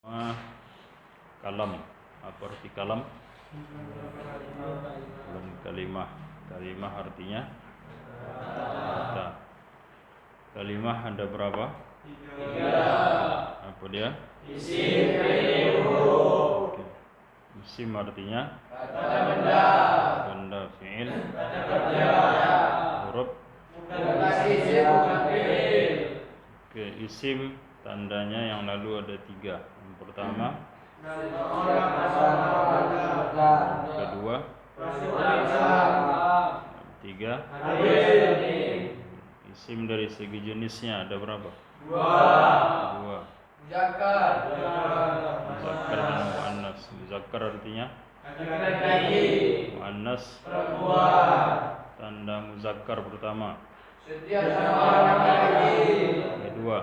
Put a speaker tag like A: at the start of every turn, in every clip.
A: Kalam. Apa arti kalam? Belum kalimah. Kalimah artinya kata. Kalimah ada berapa? 3. Apa dia?
B: Isim, fi'il, huruf.
A: Isim artinya
B: Kata benda.
A: Benda, fi'il
B: Kata kerja.
A: Huruf
B: Bukan isim, bukan fi'il.
A: Isim tandanya yang lalu ada 3. Yang pertama,
B: Orang masyarakat.
A: kedua, tiga. Isim dari segi jenisnya ada berapa? 2.
B: Muzakkar.
A: Muzakkar dan muannas. Muzakkar artinya
B: Laki-laki.
A: muannas
B: Perempuan.
A: tanda muzakkar pertama.
B: Setiap sama orang laki-laki.
A: Kedua,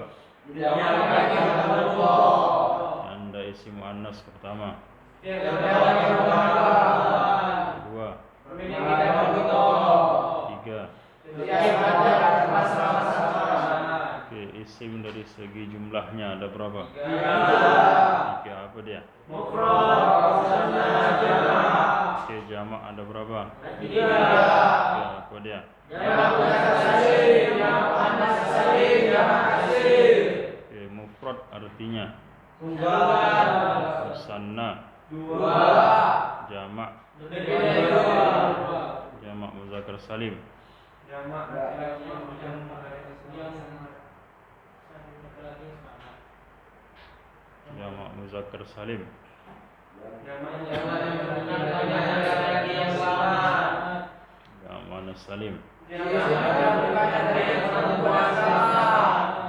B: Laki-laki perempuan.
A: tanda isim muannas pertama.
B: Setiap laki perempuan.
A: Kedua,
B: Memiliki nama kita.
A: 3.
B: Setiap ada sama-sama.
A: Isim dari segi jumlahnya ada berapa?
B: 3.
A: Apa dia?
B: Mufrad, musanna, jamak.
A: Jamak ada berapa?
B: 3.
A: Apa dia?
B: Jamak muzakkar salim, jamak muannas salim, jamak kasir.
A: Mufrad artinya
B: Tunggal.
A: musanna.
B: 2.
A: Jamak
B: Lebih dari 2.
A: jamak muzakkar salim.
B: Jamak
A: Jamak muzakkar salim. Jamak muannas salim.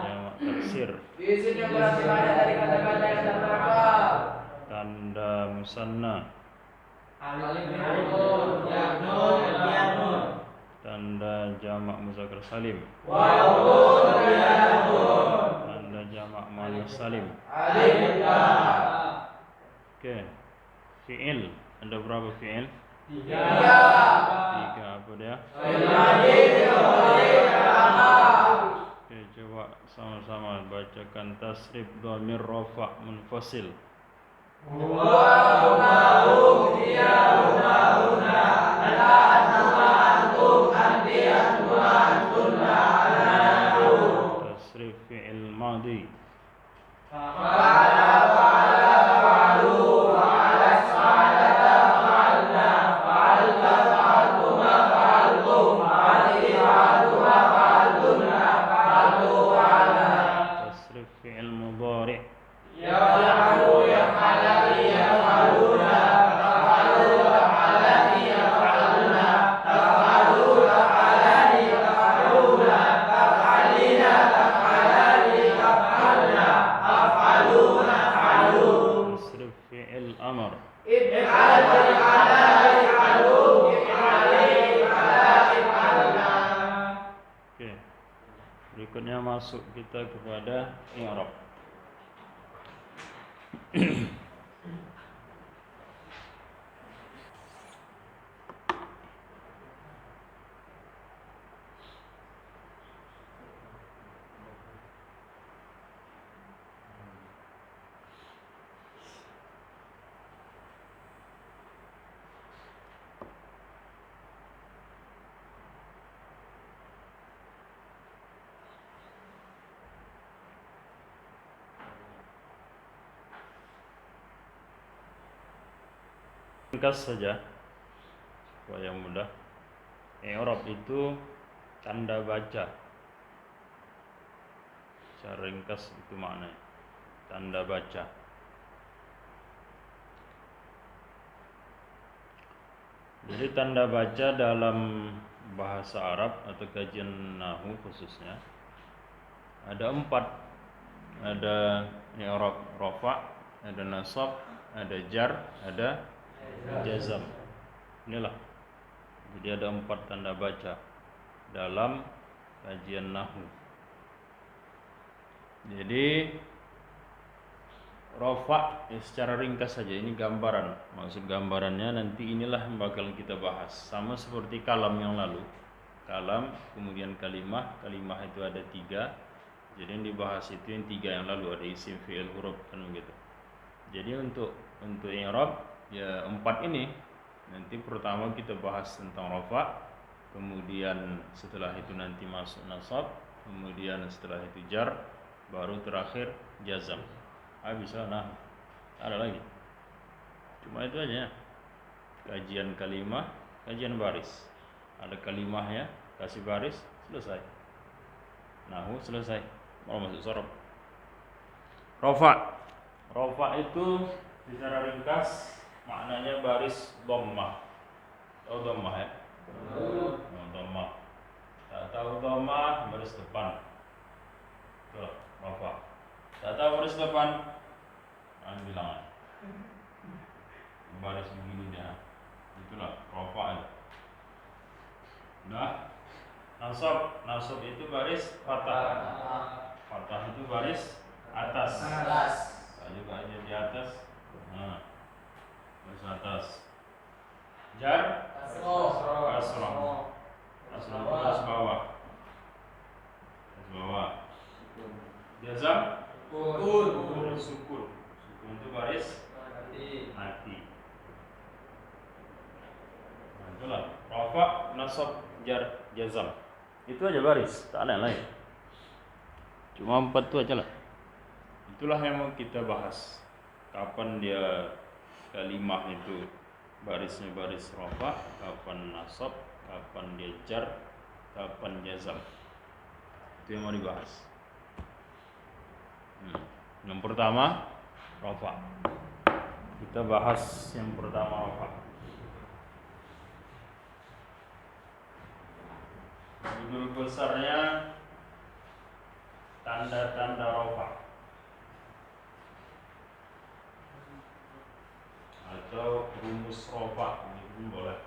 A: Jamak taksir. Tanda musanna. Tanda jamak muzakkar salim. Tanda jamak muannas salim. Fi'il ada berapa fi'il? 3. Apa dia? Coba sama-sama bacakan tasrif dhamir rafa' munfasil. Tasrif fi'il madhi. Tasrif fi'il mudhari'. Tasrif fi'il amr. Berikutnya masuk kita kepada i'rab. Ringkas saja supaya mudah. I'rab itu tanda baca. Secara ringkas itu maknanya tanda baca. Jadi tanda baca dalam bahasa Arab atau kajian nahwu khususnya ada 4. Ada i'rab rafa', ada nasab, ada jar, ada jazam. Inilah. Jadi ada 4 tanda baca dalam kajian nahwu. Jadi rafa' secara ringkas saja, ini gambaran. Maksud gambarannya nanti inilah yang bakal kita bahas. Sama seperti kalam yang lalu. Kalam, kemudian kalimah. Kalimah itu ada 3. Jadi yang dibahas itu yang 3 yang lalu, ada isim, fi'il, huruf, kan begitu. Jadi untuk i'rab ya 4 ini. Nanti pertama kita bahas tentang rafa, kemudian setelah itu nanti masuk nasab, kemudian setelah itu jar, baru terakhir jazam. Habis lah, ada lagi. Cuma itu aja. Kajian kalimah, kajian baris. Ada kalimahnya, kasih baris, selesai. Nahu selesai. Mau masuk sorob. Rafa. Rafa itu secara ringkas maknanya baris dhammah. Tahu dhammah ya? Dhammah. Tak tahu dhammah, baris depan. Itu rafa. Tak tahu baris depan, bilang baris begini dia. Itulah rafa. Nah, nasab itu baris fathah. Fathah itu baris atas. Juga aja di atas. Nah, baris atas. Jar kasrah. Kasrah itu baris bawah. Baris bawah. Jazam sukun. Sukun itu baris mati. Nah, itulah rafa, nasab, jar, jazam. Itu aja baris, tak ada yang lain. Cuma 4 itu aja lah. Itulah yang mau kita bahas. Kapan dia kalimah itu barisnya baris rafa, kapan nasab, kapan dia jar, kapan jazam. Itu yang mau dibahas. Yang pertama rafa. Kita bahas yang pertama rafa. Judul besarnya tanda-tanda rafa atau rumus rafa, ini pun boleh.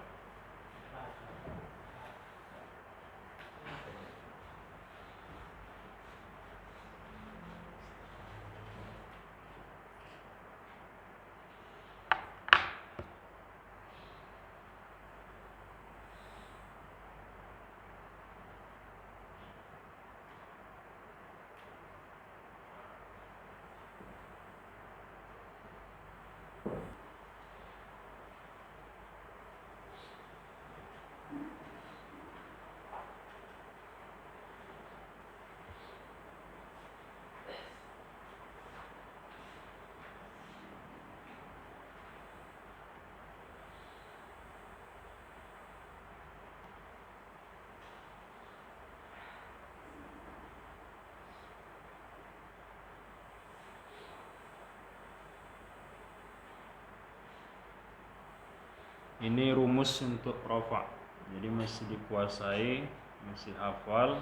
A: Ini rumus untuk rafa. Jadi mesti dikuasai, mesti hafal,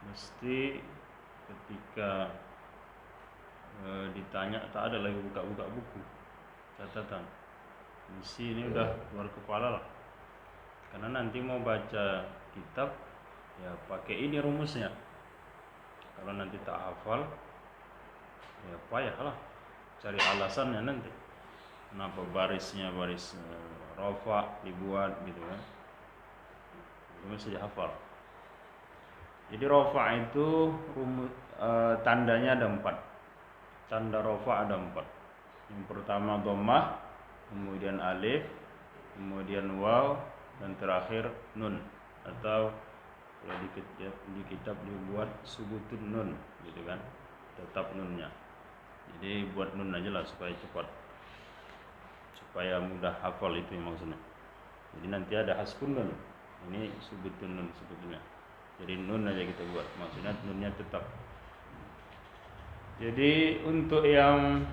A: mesti ketika ditanya tak ada lagi buka-buka buku catatan. Mesti ini udah keluar kepala lah. Karena nanti mau baca kitab ya pakai ini rumusnya. Kalau nanti tak hafal ya payah lah cari alasannya nanti. Kenapa barisnya baris rafa dibuat gitu kan? Itu mesti dihafal. Jadi rafa itu tandanya ada 4. Tanda rafa ada 4. Yang pertama dhammah, kemudian alif, kemudian waw, dan terakhir nun. Atau kalau di kitab dibuat subutun nun gitu kan, tetap nunnya. Jadi buat nun aja lah supaya cepat, supaya mudah hafal, itu yang maksudnya. Jadi nanti ada hasbun nun, ini subutun nun sebetulnya. Jadi nun aja kita buat, maksudnya nunnya tetap. Jadi untuk yang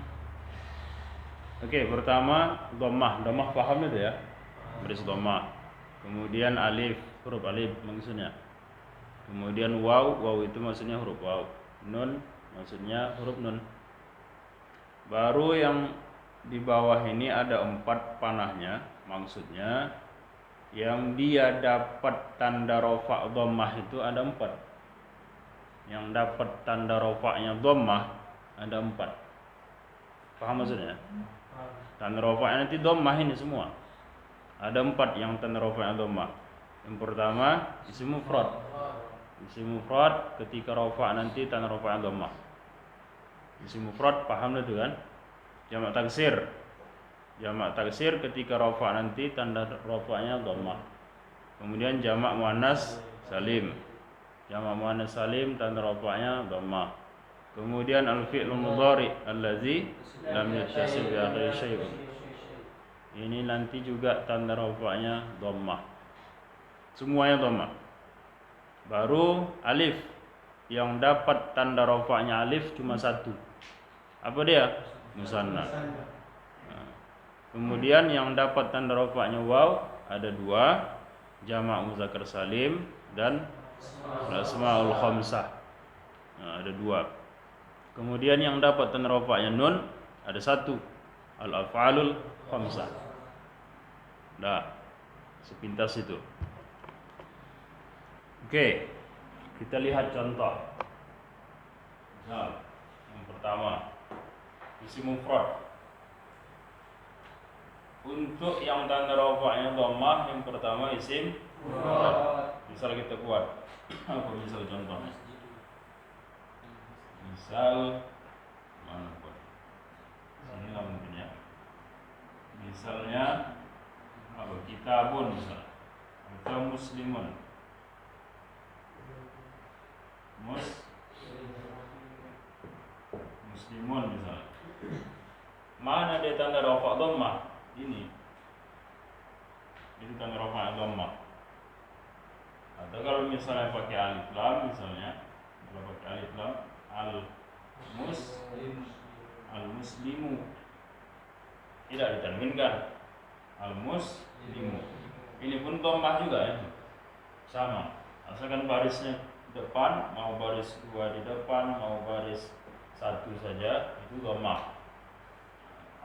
A: pertama dhammah paham itu ya, baris dhammah. Kemudian alif, huruf alif maksudnya. Kemudian waw itu maksudnya huruf waw. Nun maksudnya huruf nun. Baru yang di bawah ini ada 4 panahnya, maksudnya yang dia dapat tanda rafa dhammah itu ada 4. Yang dapat tanda rafa'nya dhammah ada 4. Paham maksudnya? Tanda rafa'nya nanti dhammah ini semua. Ada 4 yang tanda rafa'nya dhammah. Yang pertama isim mufrad. Isim mufrad ketika rafa' nanti tanda rafa'nya dhammah. Isim mufrad paham itu kan? Jamak taksir. Jamak taksir ketika rafa nanti tanda rafanya dhammah. Kemudian jamak muannas salim. Jamak muannas salim tanda rafanya dhammah. Kemudian al-fi'lul mudhari allazi lam yattasil bi akhiri syai'un. Ini nanti juga tanda rafanya dhammah. Semuanya dhammah. Baru alif yang dapat tanda rafanya alif cuma satu. Apa dia? Musanna. Nah, kemudian yang dapat tanda rafanya waw ada dua, jamak muzakkar salim dan asmaul khamsah. Nah, ada dua. Kemudian yang dapat tanda rafanya nun ada satu, al-af'alul khamsah. Nah, sepintas itu. Oke, kita lihat contoh. Nah, yang pertama, isim mufrad. Untuk yang tanda rafa'nya dhammah, yang pertama isim mufrad. Misal kita buat apa misal contohnya? Misal mana buat? Inilah mungkin ya. Misalnya apa? Kitabun misal. Atau muslimun. Muslimun misalnya. Mana dia tanda rafa' dhammah? Ini tanda rafa' dhammah. Atau kalau misalnya pakai alif lam misalnya, kalau pakai alif lam al-muslimu tidak ditanwinkan, al-muslimu. Ini pun dhammah juga ya. Sama. Asalkan barisnya depan, mau baris dua di depan, mau baris satu saja, itu dhammah.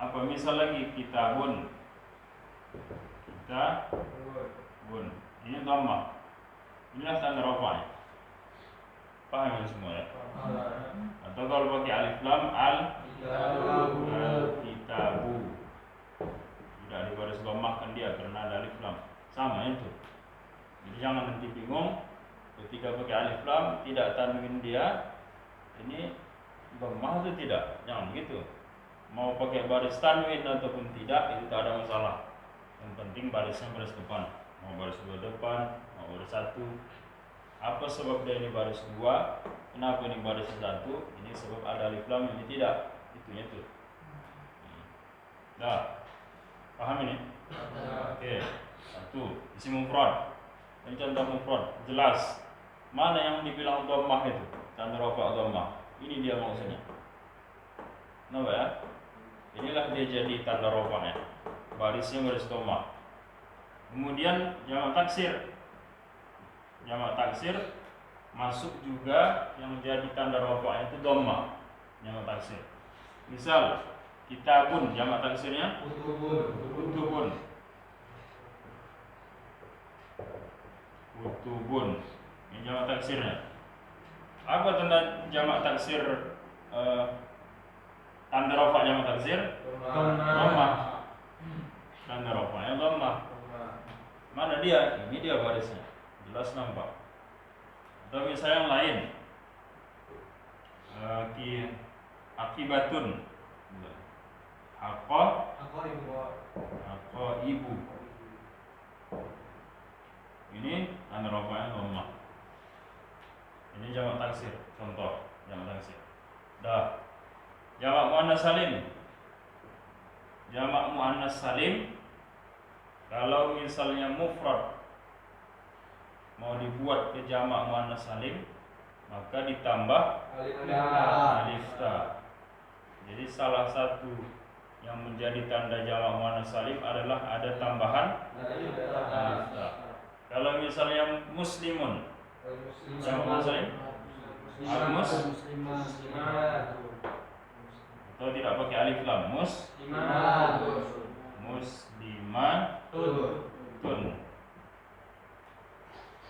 A: Apa misal lagi? Kitabun. Ini dhammah. Inilah tanda rafa'nya. Paham ya semua ya? Atau kalau pakai alif lam al-kitabu. Tidak dibaris dhammahkan dia karena ada alif lam. Sama itu. Jadi jangan nanti bingung ketika pakai alif lam tidak tanwin dia. Ini dhammah atau tidak? Jangan begitu. Mau pakai baris tanwin ataupun tidak itu tak ada masalah. Yang penting barisnya baris depan. Mau baris dua depan, mau baris satu. Apa sebab dia ini baris dua? Kenapa ini baris satu? Ini sebab ada alif lam, ini tidak. Itunya itu. Dah. Paham ini? Oke. Satu, isim mufrad. Ini contoh mufrad, jelas. Mana yang dibilang dhammah itu? Tanda rafa' dhammah. Ini dia maksudnya. Kenapa ya? Inilah dia jadi tanda rafa'nya. Barisnya baris dhammah. Kemudian jamak taksir. Jamak taksir masuk juga yang jadi tanda rafa'nya itu dhammah. Jamak taksir. Misal kitabun, jamak taksirnya kutubun. Kutubun. Ini jamak taksirnya. Apa tanda jamak taksir? Tanda rafa' jamak taksir dhammah. Tanda rafa'nya dhammah. Mana dia? Ini dia barisnya. Jelas nampak. Atau misalnya yang lain. Akibatun. Ibu. Ini tanda rafa'nya dhammah. Ini jamak taksir. Contoh jamak taksir. Dah. Jamak muannas salim. Jamak muannas salim kalau misalnya mufrad mau dibuat ke jamak muannas salim maka ditambah alif ta. Jadi salah satu yang menjadi tanda jamak muannas salim adalah ada tambahan alif ta. Kalau misalnya muslimun, jamak muannas salim atau tidak pakai alif lam, muslimatun.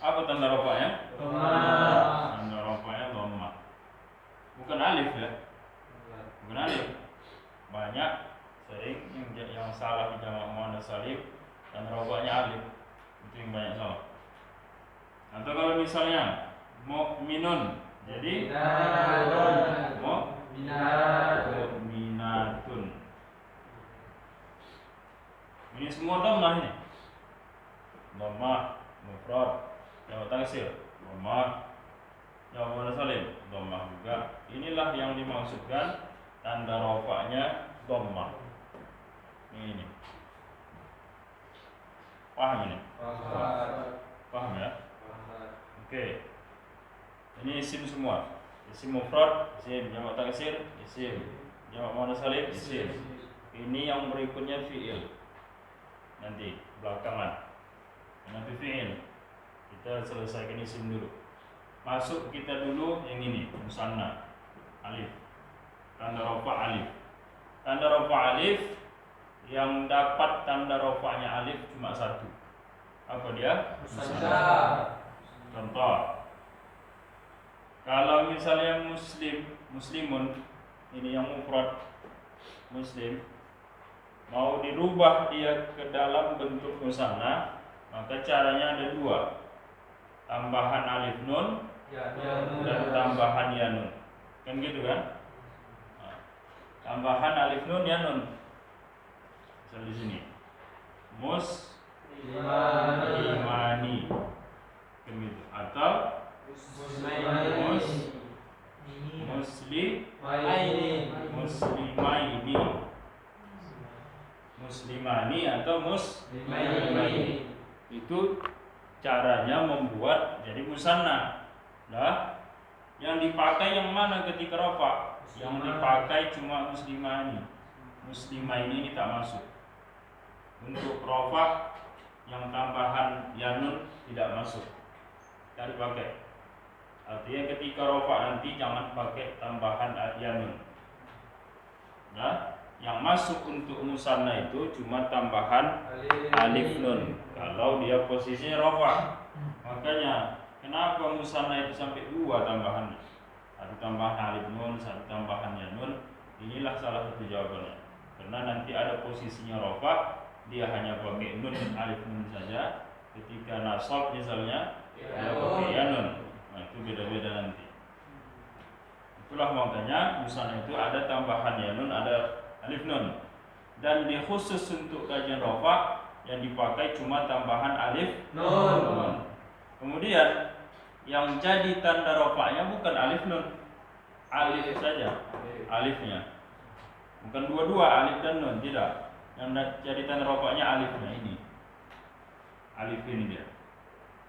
A: Apa tanda rafa'nya? Tanda rafa'nya dhammah. Bukan alif ya. Bukan alif. Banyak sering yang salah di jamak muannas salim tanda rafa'nya alif. Itu yang banyak salah. Atau kalau misalnya mukminun, jadi mu'minatun. Ini semua dhammah ini. Dhammah, mufrad, jamak taksir, dhammah, jamak muannas salim, dhammah juga. Inilah yang dimaksudkan tanda rafa'nya dhammah. Ini. Paham ini? Paham ya? Oke. Ini isim semua. Isim mufrad, isim jamak taksir, isim jamak muannas salim, isim. Ini yang berikutnya fi'il. Nanti belakangan. Nanti fi'il. Kita selesaikan isim dulu. Masuk kita dulu yang ini, musanna, alif. Tanda rafa' alif. Tanda rafa' alif yang dapat tanda rafa'nya alif cuma satu. Apa dia? Musanna. Contoh. Kalau misalnya muslimun, ini yang mufrad, muslim, mau dirubah dia ke dalam bentuk musanna, maka caranya ada dua, tambahan alif nun dan tambahan ya nun, kan gitu kan? Nah, tambahan alif nun ya nun, misal di sini, muslimani, kan gitu, atau muslimani atau muslimaini. Itu caranya membuat jadi musanna. Nah, yang dipakai yang mana ketika rafa? Yang dipakai cuma muslimani. Muslimaini ini tak masuk. Untuk rafa yang tambahan yanun tidak masuk. Tidak dipakai. Artinya ketika rafa nanti jangan pakai tambahan yanun. Nah, yang masuk untuk musanna itu cuma tambahan alif nun. Kalau dia posisinya rafa. Makanya kenapa musanna itu sampai dua tambahan? Satu tambahan alif nun, satu tambahan yanun. Inilah salah satu jawabannya. Karena nanti ada posisinya rafa, dia hanya pakai nun alif nun saja. Ketika nasab misalnya dia pakai yanun. Nah, itu beda-beda nanti. Itulah makanya musanna itu ada tambahan yanun, ada alif nun. Dan di khusus untuk kajian rafa yang dipakai cuma tambahan alif nun. Kemudian yang jadi tanda rafa'nya bukan alif nun, alif saja, alifnya. Bukan dua-dua alif dan nun, tidak. Yang jadi tanda rafa'nya alifnya ini. Alif ini dia.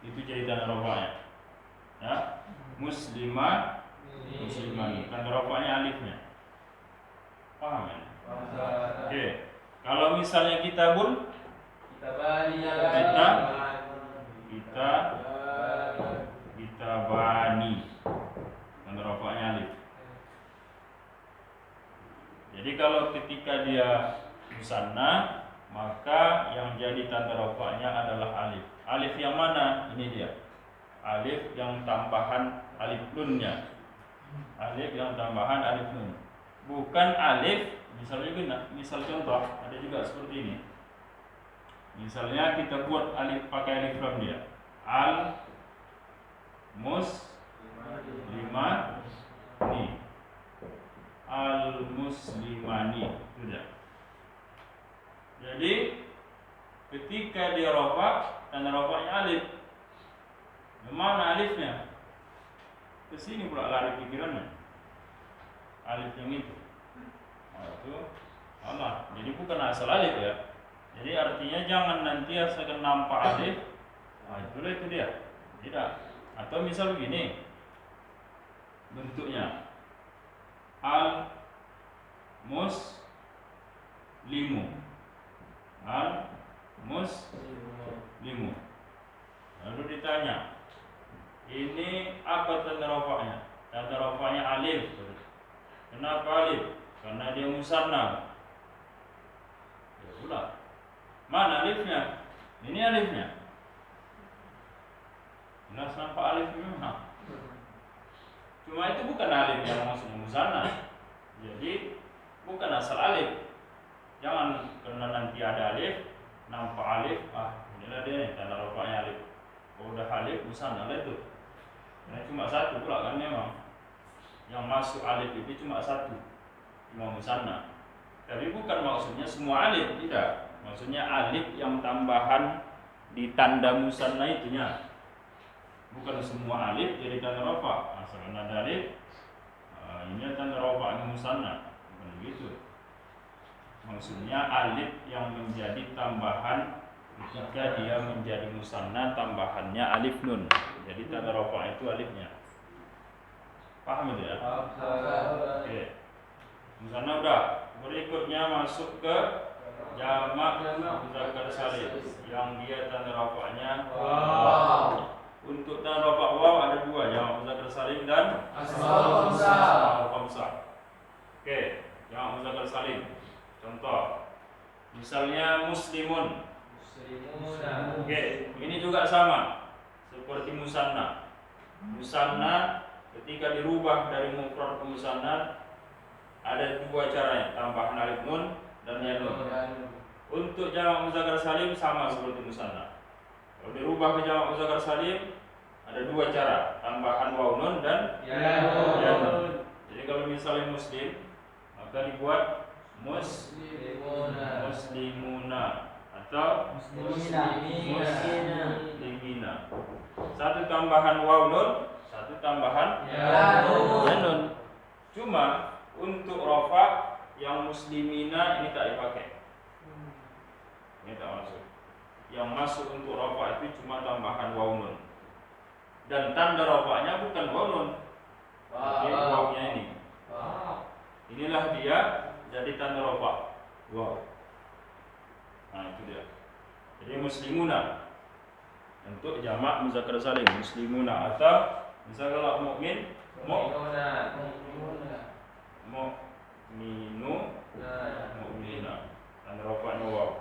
A: Itu jadi tanda rafa'nya. Ya. Muslimah, musliman. Tanda rafa'nya alifnya. Paham ya? Oke. Kalau misalnya kitabun, kita bani, tanda rafa'nya alif. Jadi kalau ketika dia musanna, maka yang jadi tanda rafa'nya adalah alif. Alif yang mana? Ini dia. Alif yang tambahan alif nunnya. Alif yang tambahan alif nun. Bukan alif, misalnya misal contoh ada juga seperti ini. Misalnya kita buat alif pakai alif lam dia. Al muslimani. Al muslimani. Sudah. Jadi ketika dia rafa, tanda rafa'nya alif. Mana alifnya? Ke sini pula lari pikirannya. Alif yang itu. Nah, itu Allah. Jadi bukan asal alif ya. Jadi artinya jangan nanti asalkan nampak alif. Nah, itulah itu dia. Tidak. Atau misal begini bentuknya. Al muslimu. Al muslimu. Lalu ditanya, ini apa tanda rafa'nya? Tanda rafa'nya alif. Kenapa alif? Karena dia musanna. Ya udah. Mana alifnya? Ini alifnya. Jelas nampak alif memang. Cuma itu bukan alif yang maksudnya musanna. Jadi bukan asal alif. Jangan karena nanti ada alif, nampak alif, inilah dia nih tanda rafa'nya alif. Oh, udah alif musanna lah itu. Karena cuma satu pula kan memang. Yang masuk alif itu cuma satu, cuma musanna. Tapi bukan maksudnya semua alif, tidak. Maksudnya alif yang tambahan di tanda musanna itunya. Bukan semua alif jadi tanda rafa. Asalkan ada alif, ini tanda rafa musanna. Bukan begitu. Maksudnya alif yang menjadi tambahan ketika dia menjadi musanna, tambahannya alif nun. Jadi tanda rafa itu alifnya. Paham itu ya? Oke. Musanna udah. Berikutnya masuk ke jamak muzakkar salim yang dia tanda rafa'nya waw. Untuk tanda rafa' waw ada dua, jamak muzakkar salim dan asmaul khamsah. Oke, jamak muzakkar salim. Contoh, misalnya muslimun. Oke, ini juga sama seperti musanna. Musanna ketika dirubah dari mufrad ke musanna ada dua caranya, tambahan alif nun dan ya nun. Untuk jamak muzakkar salim sama seperti musanna. Kalau dirubah ke jamak muzakkar salim ada dua cara, tambahan waw nun dan ya nun. Jadi kalau misalnya muslim maka dibuat muslimuna atau muslimina. Satu tambahan waw nun, satu tambahan ya nun. Cuma untuk rafa yang muslimina ini tak dipakai. Ini tak masuk. Yang masuk untuk rafa itu cuma tambahan waw nun. Dan tanda rafanya bukan waw nun. Tapi wawnya ini. Inilah dia jadi tanda rafa. Waw. Nah itu dia. Jadi muslimuna untuk jamak muzakkar salim, muslimuna atau misalnya kalau mukmin mu'mina tanda rafa'nya waw.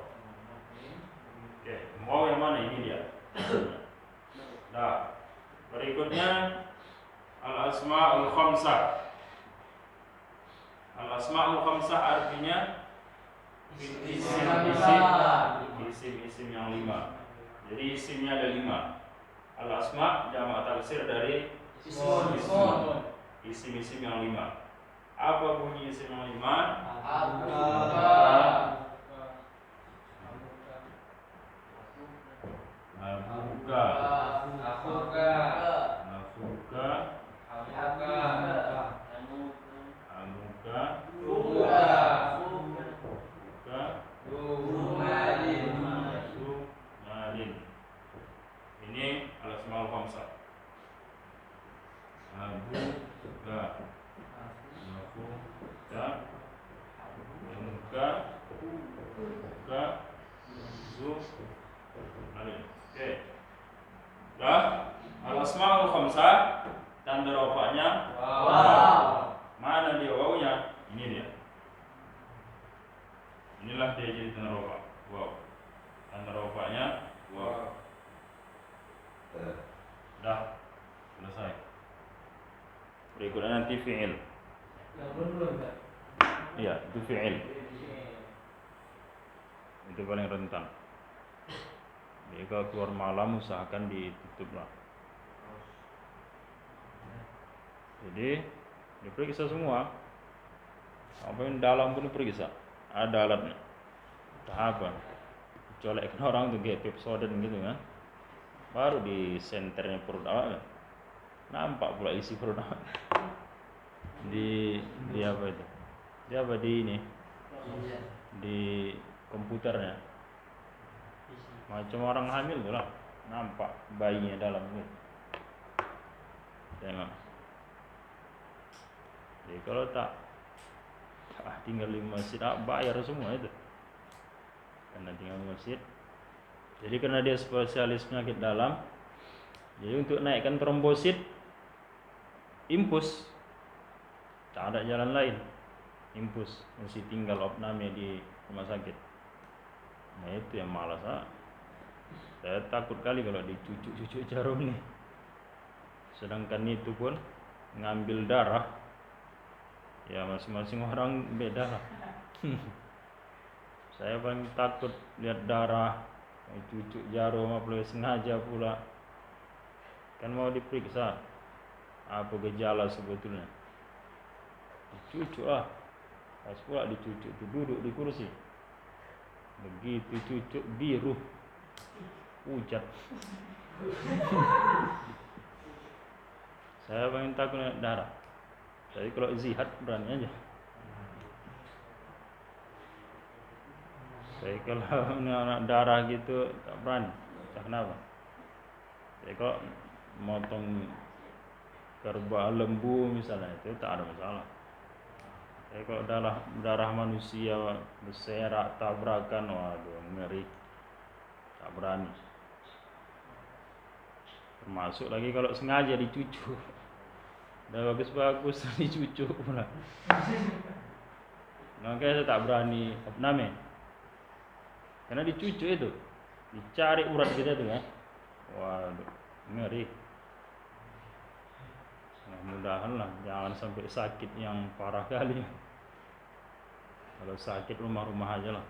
A: Oke, waw yang mana ini dia? Nah, berikutnya al-asma'ul khamsah. Al-asma'ul khamsah artinya isim yang 5. Jadi isimnya ada 5. Al-asma' jamak taksir dari isim yang 5. Apa bunyi isim yang 5? Abuka, ini al-asmaul khamsah. Oke. Dah, al-asmaul khamsah tanda rafa'nya waw. Mana dia wawnya? Ini dia. Inilah dia jadi tanda rafa. Waw. Tanda rafa'nya waw. Dah, selesai. Berikutnya nanti fi'il. Iya, itu fi'il. Itu paling rentan. Jadi kalau keluar malam usahakan ditutuplah. Jadi diperiksa semua. Apa yang dalam pun diperiksa. Ada alatnya. Tahapan. Colek orang tuh kayak Pepsodent gitu kan. Baru di senternya perut awak. Nampak pula isi perut awak. Di apa itu? Di apa di ini? Di komputernya. Macam orang hamil tu lah. Nampak bayinya dalam tu. Tengok. Jadi kalau tak tinggal di masjid, bayar semua itu. Karena tinggal di masjid. Jadi karena dia spesialis penyakit dalam, jadi untuk naikkan trombosit, impus. Tak ada jalan lain. Impus, mesti tinggal opname di rumah sakit. Nah itu yang malas. Saya takut kali kalau dicucuk-cucuk jarum nih. Sedangkan itu pun ngambil darah. Ya masing-masing orang beda lah. Saya paling takut lihat darah, cucuk jarum apalagi sengaja pula. Kan mau diperiksa apa gejala sebetulnya. Dicucuk lah. Pas pula dicucuk itu duduk di kursi. Begitu cucuk biru, pucat. Saya paling takut naik darah. Jadi kalau zihad berani aja. Saya kalau anak darah gitu tak berani. Tak kenapa? Jadi kalau motong kerbau lembu misalnya itu tak ada masalah. Tapi kalau darah manusia berserak tabrakan, waduh ngeri, tak berani. Termasuk lagi kalau sengaja dicucuk, udah bagus-bagus dicucuk pula. Makanya saya tak berani opname, karena dicucuk itu, dicari urat kita tuh kan, waduh ngeri. Mudah-mudahan lah jangan sampai sakit yang parah kali. Kalau sakit rumah-rumah aja lah.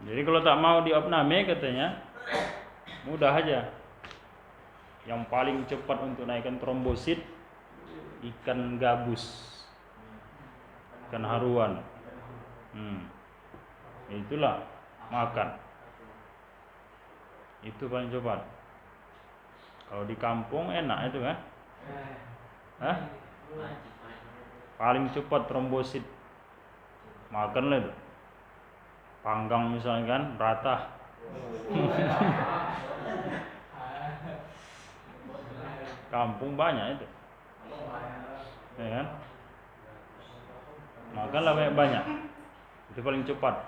A: Jadi kalau tak mau diopname katanya mudah aja. Yang paling cepat untuk naikkan trombosit ikan gabus, ikan haruan. Itulah makan. Itu paling cepat. Kalau di kampung enak itu kan? Paling cepat trombosit makanlah itu. Panggang misalnya kan rata. Kampung banyak itu. Ya kan? Makanlah banyak-banyak. Itu paling cepat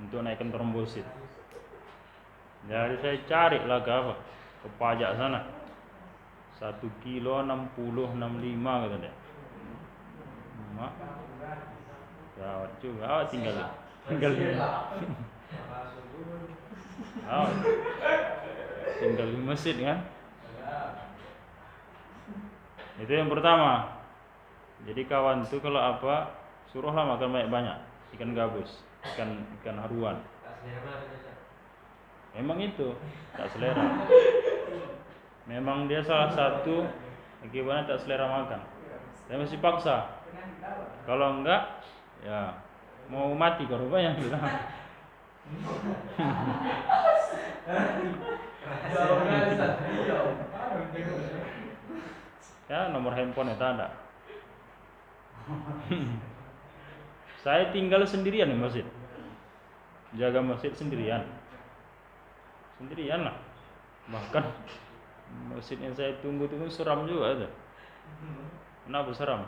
A: untuk naikkan trombosit. Jadi saya cari lah ke pajak sana. 1 kilo 60 65 kata dia. Mak. Gawat juga. Tinggal tinggal di masjid kan. Itu yang pertama. Jadi kawan tuh kalau apa suruhlah makan banyak-banyak ikan gabus, ikan haruan. Memang itu tak selera. Memang dia salah satu akibatnya tak selera makan. Saya masih paksa. Kalau enggak, ya mau mati kau rupanya bilang. Ya nomor handphone itu ada. Saya tinggal sendirian di masjid. Jaga masjid sendirian lah. Bahkan masjid yang saya tunggu seram juga ada. Kenapa seram?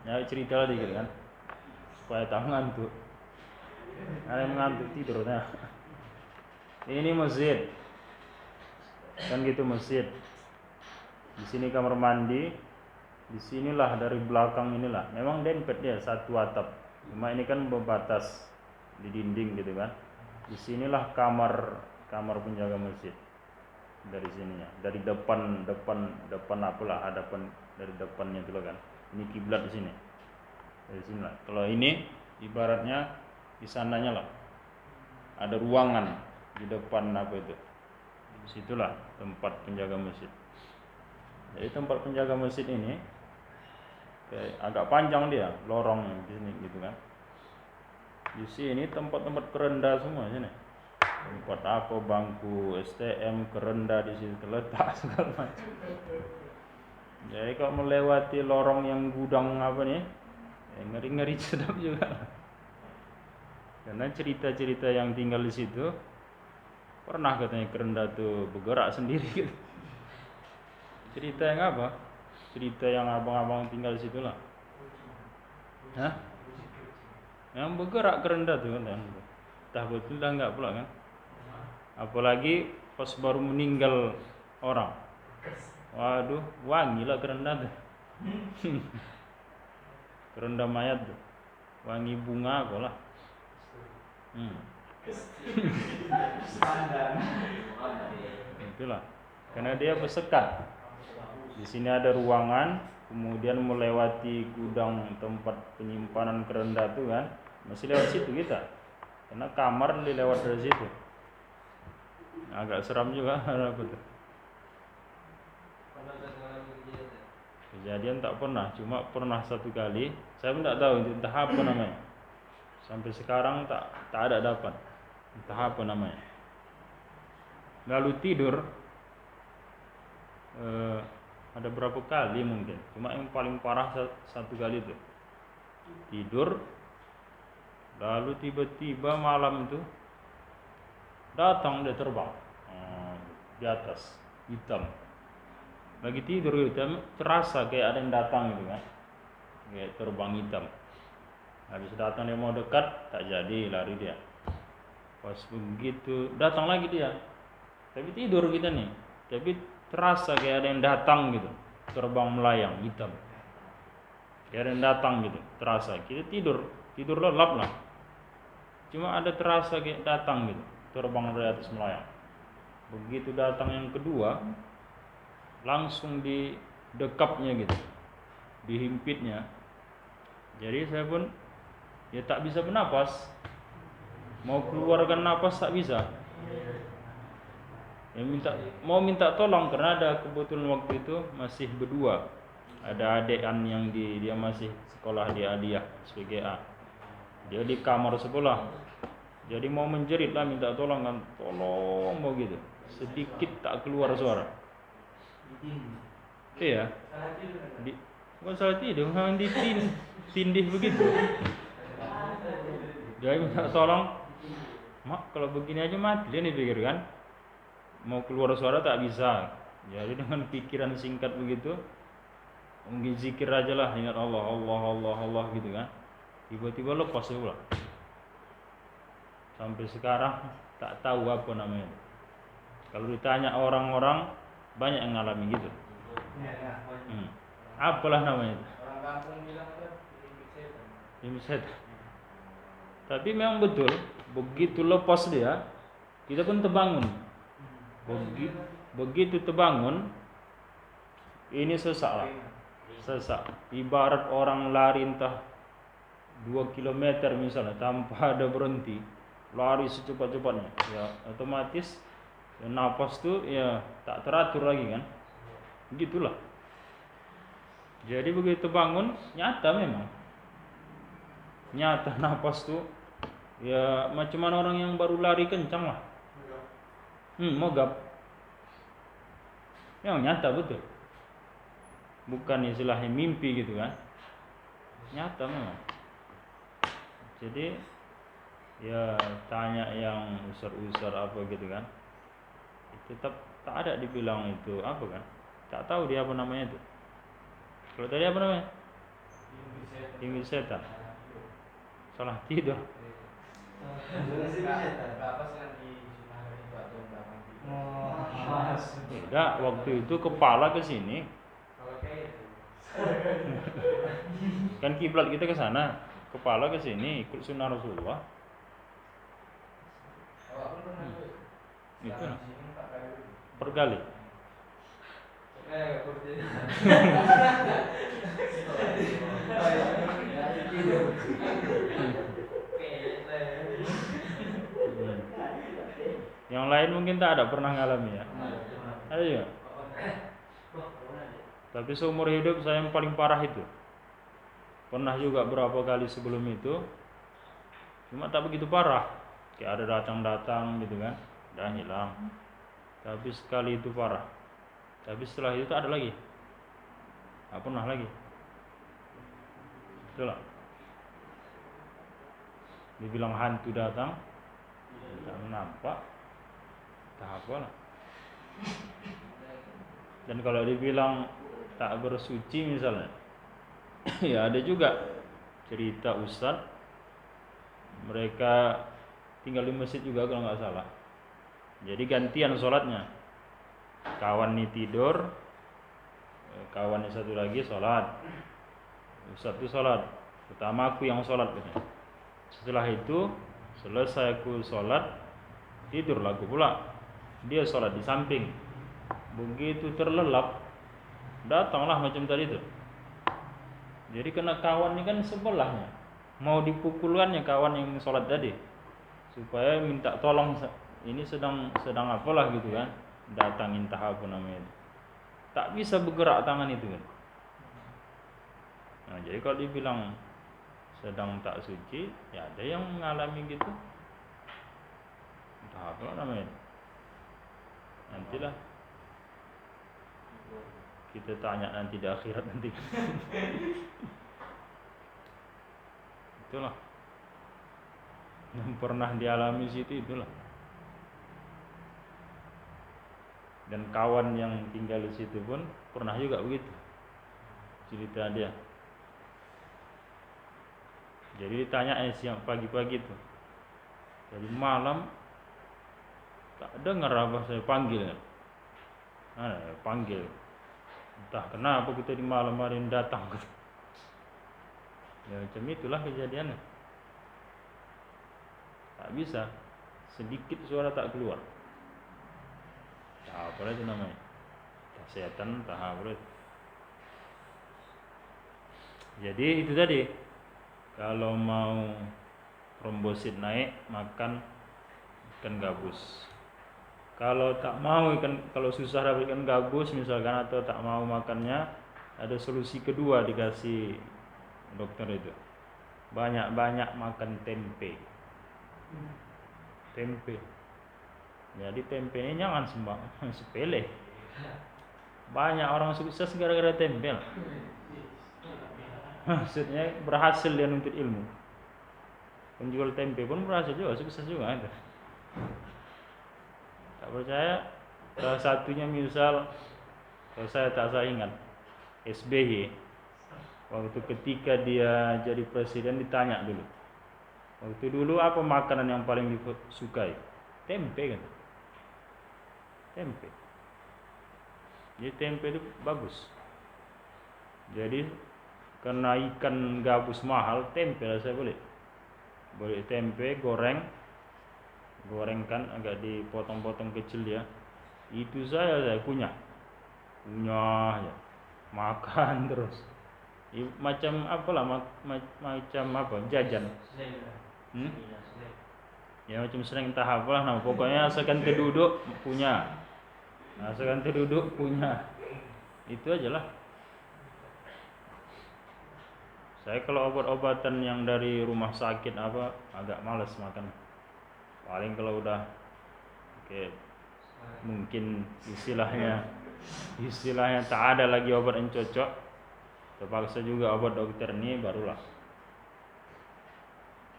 A: Ya cerita lagi gitu kan, supaya tak ngantuk. Ada yang ngantuk tidurnya. Ini masjid, kan gitu masjid. Di sini kamar mandi, di sinilah dari belakang inilah. Memang dempet dia satu atap. Cuma ini kan berbatas di dinding gitu kan. Di sinilah kamar penjaga masjid. Dari sininya, dari depan apalah hadapan dari depannya itu kan. Ini kiblat di sini. Dari sinilah. Kalau ini ibaratnya di sananya lah. Ada ruangan di depan apa itu. Disitulah tempat penjaga masjid. Jadi tempat penjaga masjid ini agak panjang dia, lorong di sini gitu kan. Di sini tempat-tempat kerenda semua sini. Tempat apa bangku STM kerenda di situ terletak segala macam. Jadi kalau melewati lorong yang gudang apa nih, ngeri-ngeri sedap juga. Karena cerita-cerita yang tinggal di situ pernah katanya kerenda tuh bergerak sendiri gitu. Cerita yang apa? Cerita yang abang-abang tinggal di situ lah. Yang bergerak kerenda tuh kan. Entah betul dah enggak pula kan. Apalagi pas baru meninggal orang. Waduh, wangi lah kerenda tuh. Kerenda mayat tuh. Wangi bunga apa lah. Itulah. Karena dia bersekat. Di sini ada ruangan, kemudian melewati gudang tempat penyimpanan kerenda tuh kan. Masih lewat situ kita. Karena kamar dilewat dari situ. Agak seram juga apa tuh. Kejadian tak pernah, cuma pernah satu kali. Saya pun tak tahu entah apa namanya. Sampai sekarang tak ada dapat. Entah apa namanya. Lalu tidur ada berapa kali mungkin. Cuma yang paling parah satu kali itu. Tidur, lalu tiba-tiba malam itu datang dia terbang di atas, hitam. Lagi tidur gitu, terasa kayak ada yang datang gitu kan, kayak terbang hitam. Habis datang dia mau dekat, tak jadi, lari dia. Pas begitu datang lagi dia, tapi tidur kita nih, tapi terasa kayak ada yang datang gitu, terbang melayang hitam. Kayak ada yang datang gitu, terasa. Kita tidur lelap lah. Cuma ada terasa kayak datang gitu, terbang dari atas melayang. Begitu datang yang kedua, langsung di dekapnya gitu, dihimpitnya. Jadi saya pun ya tak bisa bernapas, mau keluarkan napas tak bisa. Ya mau minta tolong karena ada kebetulan waktu itu masih berdua, ada adekan yang dia masih sekolah di Aliyah sebagai A, dia di kamar sebelah. Jadi mau menjerit lah minta tolong kan, tolong mau gitu, sedikit tak keluar suara. Iya, bukan salah tidur, memang ditindih begitu. Dia minta tolong, mak kalau begini aja mati dia nih pikir kan, mau keluar suara tak bisa. Jadi dengan pikiran singkat begitu, mungkin zikir aja lah, ingat Allah, Allah, Allah, Allah gitu kan. Tiba-tiba lepas pula. Sampai sekarang tak tahu apa namanya. Kalau ditanya orang-orang, banyak yang ngalami gitu. Apalah namanya itu?
B: Orang kampung bilang kan
A: Mimpi setan. Tapi memang betul, begitu lepas dia, kita pun terbangun. Begitu terbangun, ini sesak lah. Sesak. Ibarat orang lari entah 2 kilometer misalnya tanpa ada berhenti, lari secepat-cepatnya. Ya otomatis ya, napas tuh ya tak teratur lagi kan. Begitulah. Jadi begitu bangun, nyata memang. Nyata napas tuh ya macam mana orang yang baru lari kencang lah. Mogap. Memang nyata betul. Bukan istilahnya mimpi gitu kan. Nyata memang. Jadi ya tanya yang usar-usar apa gitu kan, tetap tak ada dibilang itu apa kan, tak tahu dia apa namanya itu. Kalau tadi apa namanya? Mimpi setan. Salah tidur. Tidak, waktu itu kepala ke sini. Kan kiblat kita ke sana, kepala ke sini ikut sunnah Rasulullah. Itu per kali. Yang lain mungkin tak ada pernah ngalami ya. Ada juga. Tapi seumur hidup saya yang paling parah itu. Pernah juga berapa kali sebelum itu, cuma tak begitu parah. Kayak ada datang gitu kan, dah hilang. Tapi sekali itu parah. Tapi setelah itu tak ada lagi. Tak pernah lagi. Itulah. Dibilang hantu datang, tak nampak, tak apalah. Dan kalau dibilang tak bersuci misalnya, ya ada juga cerita ustaz, mereka tinggal di masjid juga kalau nggak salah. Jadi gantian sholatnya, kawan ini tidur, kawan yang satu lagi sholat, ustaz itu sholat, pertama aku yang sholat katanya. Setelah itu selesai aku sholat, tidurlah aku pula, dia sholat di samping. Begitu terlelap, datanglah macam tadi itu. Jadi kena kawan ini kan sebelahnya, mau dipukulkannya kawan yang sholat tadi, supaya minta tolong, ini sedang apalah gitu kan, datang entah apa namanya, tak bisa bergerak tangan itu kan. Nah jadi kalau dibilang sedang tak suci, ya ada yang mengalami gitu. Entah apa namanya. Nantilah kita tanya nanti di akhirat nanti. Itulah yang pernah dialami situ itulah. Dan kawan yang tinggal di situ pun pernah juga begitu cerita dia. Jadi ditanya siang pagi-pagi tuh, jadi malam tak dengar apa saya panggil. Panggil, entah kenapa kita di malam hari ini datang. Ya macam itulah kejadiannya. Tak bisa, sedikit suara tak keluar. Tak apa itu namanya, tak setan, tak apa. Jadi itu tadi, kalau mau trombosit naik makan ikan gabus. Kalau tak mau kalau susah dapat ikan gabus misalkan atau tak mau makannya, ada solusi kedua dikasih dokter itu. Banyak-banyak makan tempe. Tempe. Jadi tempe ini jangan sepele. Banyak orang sukses gara-gara tempe. Maksudnya berhasil dia nuntut ilmu. Penjual tempe pun berhasil juga, sukses juga itu. Tak percaya? Salah satunya misal, kalau saya tak salah ingat, SBY waktu ketika dia jadi presiden ditanya dulu, waktu dulu apa makanan yang paling disukai? Tempe kan? Tempe. Jadi tempe itu bagus. Jadi karena ikan gabus mahal, tempe lah saya boleh tempe gorengkan agak dipotong-potong kecil ya. Itu saya kunyah ya, makan terus. Macam apalah macam apa jajan. Ya macam sering entah apalah nah, pokoknya asalkan terduduk punya. Itu aja lah. Saya kalau obat-obatan yang dari rumah sakit apa agak males makan. Paling kalau udah mungkin istilahnya tak ada lagi obat yang cocok, terpaksa juga obat dokter ini barulah.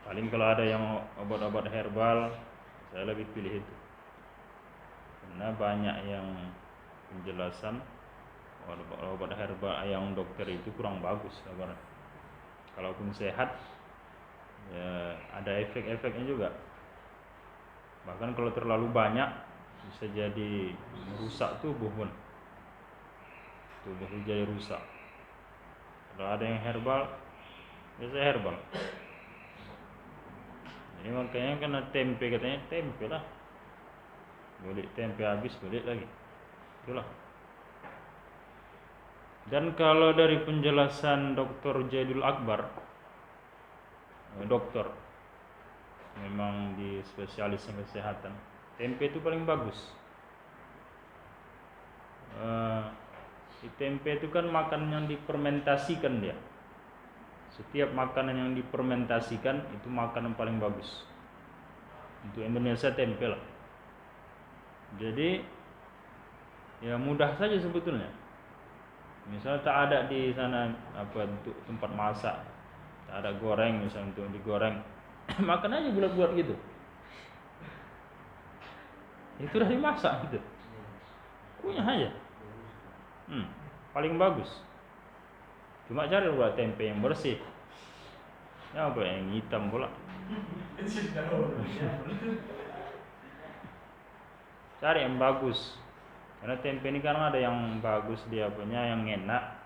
A: Paling kalau ada yang obat-obat herbal, saya lebih pilih itu. Karena banyak yang penjelasan obat herbal yang dokter itu kurang bagus kabarnya. Kalaupun sehat, ya ada efek-efeknya juga. Bahkan kalau terlalu banyak bisa jadi merusak tubuh pun. Tubuh jadi rusak. Kalau ada yang herbal, biasa herbal. Jadi makanya kena tempe, katanya tempe lah. Boleh tempe habis, boleh lagi. Itulah. Dan kalau dari penjelasan Dr. Jaidul Akbar, dokter memang di spesialis kesehatan, tempe itu paling bagus. Tempe itu kan makanan yang difermentasikan dia. Setiap makanan yang difermentasikan itu makanan paling bagus. Untuk Indonesia tempe lah. Jadi ya mudah saja sebetulnya. Misal tak ada di sana apa untuk tempat masak, tak ada goreng misalnya untuk digoreng, makan aja bulat-bulat gitu. Itu udah dimasak gitu. Kunyah aja. Paling bagus. Cuma cari buat tempe yang bersih. Ya apa yang hitam pula. Cari yang bagus. Karena tempe ini kan ada yang bagus dia punya, yang enak.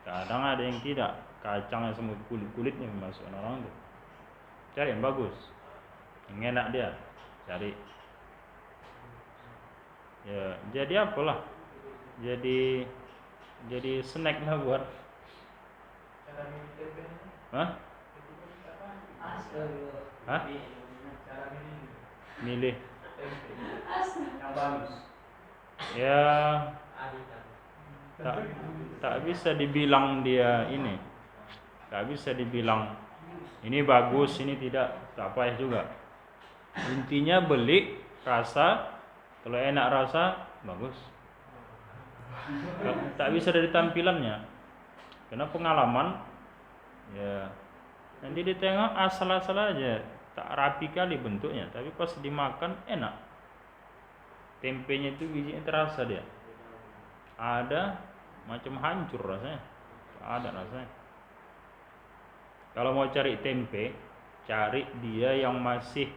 A: Kadang ada yang tidak. Kacangnya semua kulitnya masuk orang tuh. Cari yang bagus, yang enak dia. Cari. Ya, jadi apalah? Jadi snack lah buat. Hah? Milih. Yang bagus. Ya tak bisa dibilang dia ini, tak bisa dibilang Ini bagus, ini tidak, tak payah juga. Intinya beli rasa, kalau enak rasa bagus. Tak bisa dari tampilannya, karena pengalaman ya nanti ditengok asal-asal aja, tak rapi kali bentuknya, tapi pas dimakan enak. Tempenya itu bijinya terasa dia. Ada macam hancur rasanya, tak ada rasanya. Kalau mau cari tempe, cari dia yang masih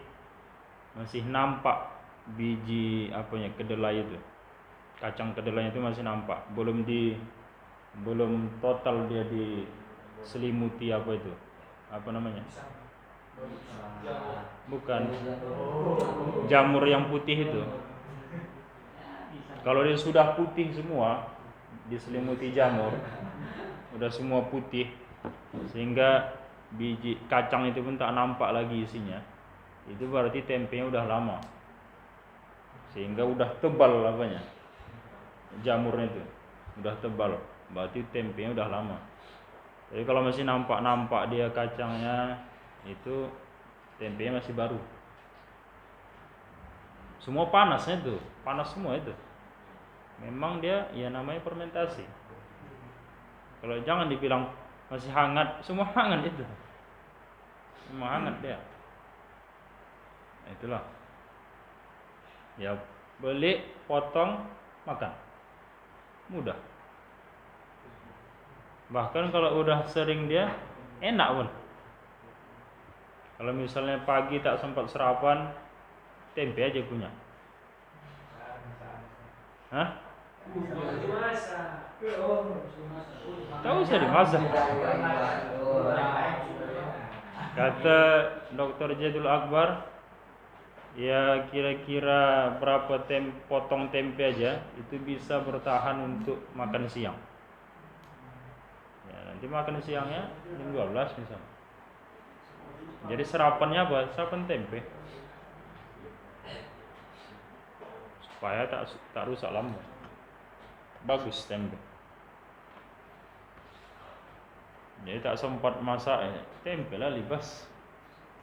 A: nampak biji apanya, kedelai itu. Kacang kedelainya itu masih nampak, belum total dia diselimuti apa itu. Apa namanya? Bukan. Jamur yang putih itu. Kalau dia sudah putih semua, diselimuti jamur, udah semua putih, sehingga biji kacang itu pun tak nampak lagi isinya, itu berarti tempenya udah lama, sehingga udah tebal apanya, jamurnya itu udah tebal, berarti tempenya udah lama. Jadi kalau masih nampak dia kacangnya, itu tempenya masih baru. Semua panasnya itu, panas semua itu. Memang dia ya namanya fermentasi. Kalau jangan dibilang masih hangat, semua hangat itu. Semua hangat dia. Itulah. Ya beli, potong, makan. Mudah. Bahkan kalau udah sering dia enak pun. Kalau misalnya pagi tak sempat sarapan, tempe aja punya. Hah? Tak usah dimasak. Kata Dr. Jadul Akbar, ya kira-kira berapa potong tempe aja itu bisa bertahan untuk makan siang. Ya, nanti makan siangnya jam 12 misalnya. Jadi sarapannya apa? Sarapan tempe. Supaya tak rusak lambung. Bagus tempe. Jadi tak sempat masak tempe lah libas,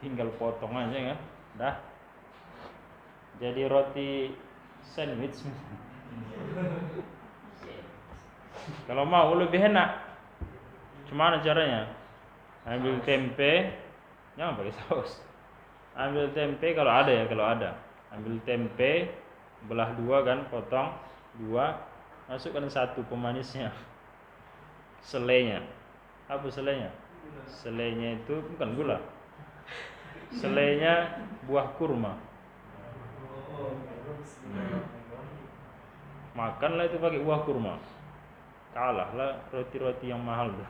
A: tinggal potong aja kan, dah. Jadi roti sandwich. Kalau mau lebih enak, gimana caranya? Ambil tempe, jangan pakai saus. Ambil tempe kalau ada. Ambil tempe, belah dua kan, potong dua, masukkan satu pemanisnya, selainya. Apa selainya? Selainya itu bukan gula. Selainya buah kurma. Makanlah itu pakai buah kurma. Kalahlah roti-roti yang mahal tuh.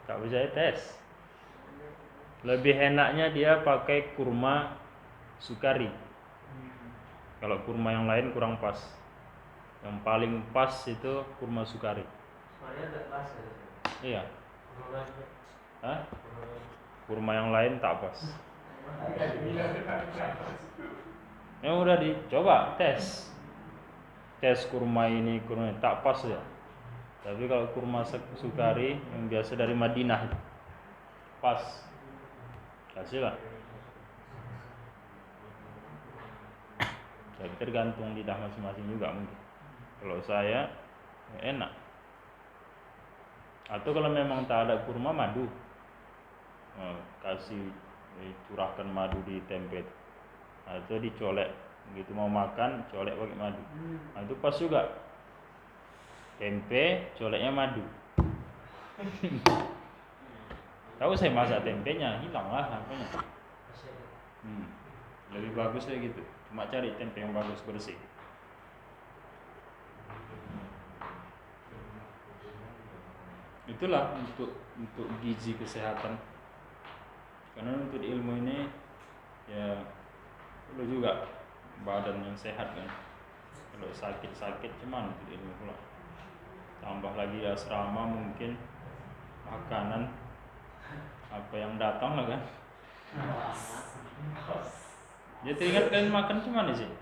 A: Tak bisa tes. Lebih enaknya dia pakai kurma sukari. Kalau kurma yang lain kurang pas. Yang paling pas itu kurma sukari.
B: Soalnya tak pas ya.
A: Iya. Hah? Kurma yang lain tak pas. Yang udah dicoba tes kurma ini tak pas ya. Tapi kalau kurma sukari yang biasa dari Madinah pas. Kasihlah. Jadi tergantung lidah masing-masing juga mungkin. Kalau saya enak. Atau kalau memang tak ada kurma, madu. Kasih curahkan madu di tempe. Atau dicolek. Begitu mau makan, colek pakai madu. Nah, itu pas juga. Tempe, coleknya madu. Tahu saya masak tempenya, hilanglah apanya. Lebih bagus kayak gitu. Cuma cari tempe yang bagus, bersih. Itulah untuk gizi kesehatan. Karena untuk ilmu ini ya perlu juga badan yang sehat kan. Kalau sakit cuman untuk ilmu pula. Tambah lagi asrama mungkin makanan apa yang datang lah kan. Jadi ingat kalian makan cuman di sini.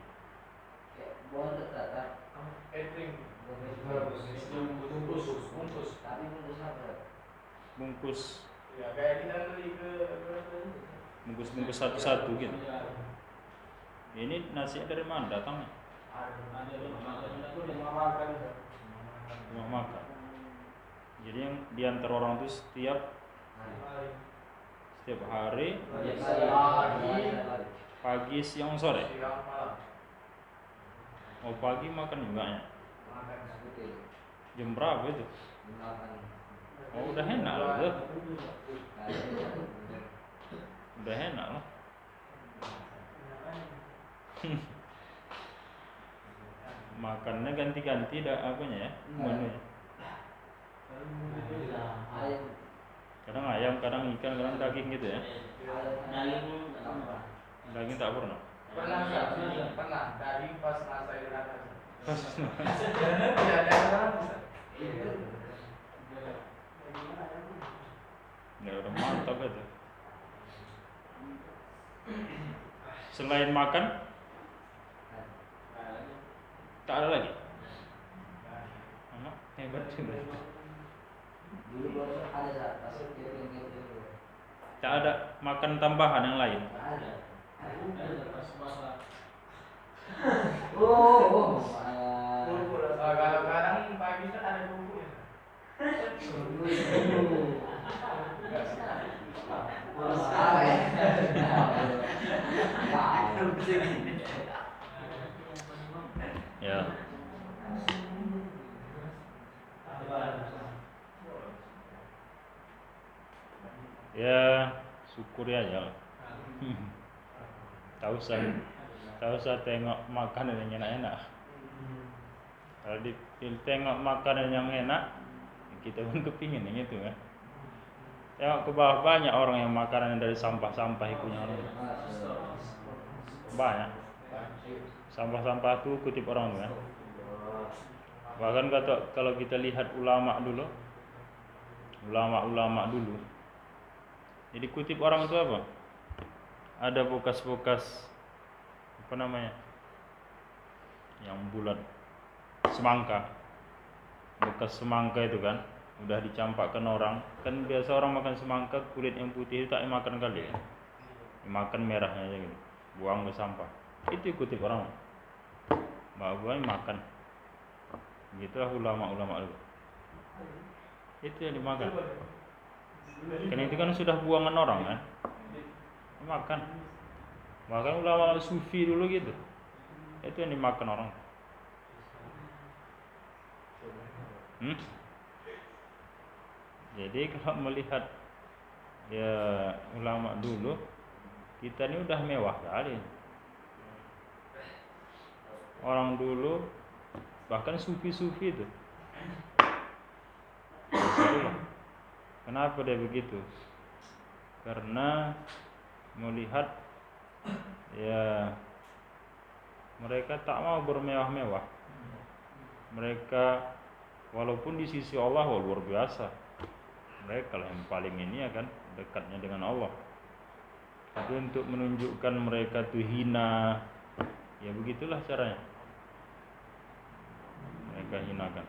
B: Bungkus. Tapi bungkus apa?
A: bungkus
B: Ya kayak kita beli ke
A: bungkus satu-satu gitu. Ini nasi dari mana datangnya?
B: rumah makan.
A: Rumah makan. Jadi yang diantar orang itu setiap hari pagi, siang, sore. Oh pagi makan juga ya. Jam berapa itu? Oh udah enak lah tuh. Udah enak lah. Makannya ganti-ganti dah apanya ya, menunya. Kadang ayam, kadang ikan, kadang daging gitu ya. Daging tak pernah.
B: Pernah dari pas masa itu ada.
A: Pas
B: Ya ada orang.
A: ya udah mantap itu. Selain makan, tak ada lagi. Hebat juga. Tak ada makan tambahan yang lain.
B: Kalau kadang pagi itu ada bumbu ya.
A: Ya. Ya syukuri aja lah. Tak usah tengok makanan yang enak-enak. Kalau ditengok makanan yang enak, kita pun kepingin yang itu kan. Tengok ke bawah banyak orang yang makanan dari sampah-sampah punya orang. Banyak. Sampah-sampah itu kutip orang kan. Bahkan kalau kita lihat ulama dulu, jadi kutip orang itu apa? Ada bekas-bekas apa namanya? Yang bulat semangka. Bekas semangka itu kan udah dicampakkan orang. Kan biasa orang makan semangka kulit yang putih itu tak makan kali ya. Makan merahnya aja gitu. Buang ke sampah. Itu kutip orang. Buang makan. Gitulah ulama-ulama dulu. Itu yang dimakan. Karena itu kan sudah buangan orang kan. Makan. Bahkan ulama sufi dulu gitu. Itu yang dimakan orang. Jadi kalau melihat ya ulama dulu, kita ini udah mewah kali. Orang dulu bahkan sufi-sufi itu. Kenapa dia begitu? Karena melihat ya mereka tak mau bermewah-mewah. Mereka walaupun di sisi Allah luar biasa. Mereka lah yang paling ini ya kan, dekatnya dengan Allah. Tapi untuk menunjukkan mereka tuh hina, ya begitulah caranya. Mereka hinakan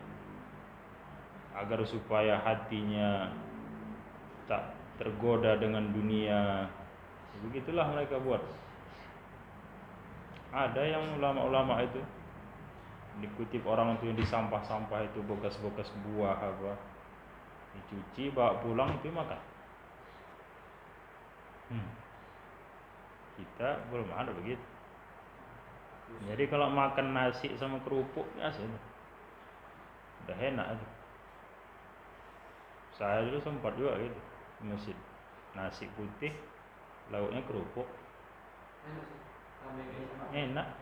A: agar supaya hatinya tak tergoda dengan dunia. Begitulah mereka buat. Ada yang ulama-ulama itu dikutip orang itu yang di sampah-sampah itu bekas-bekas buah apa dicuci bawa pulang itu makan. Kita belum ada begitu. Jadi kalau makan nasi sama kerupuk biasa itu udah enak aja. Saya dulu sempat juga gitu di masjid, nasi putih lauknya kerupuk enak.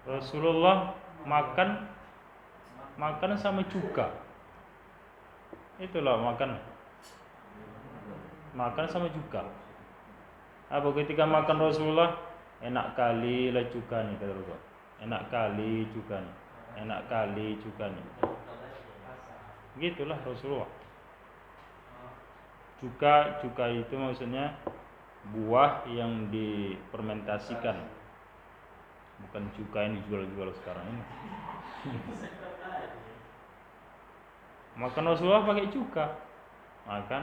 A: Rasulullah makan sama cuka. Itulah makan sama cuka. Apa ketika makan Rasulullah enak kali lah cuka nih kata Rasulullah. Enak kali cuka nih. Enak kali cuka nih. Gitulah Rasulullah. Cuka itu maksudnya buah yang difermentasikan. Bukan cuka yang dijual-jual sekarang ini. Makan Rasulullah pakai cuka. Makan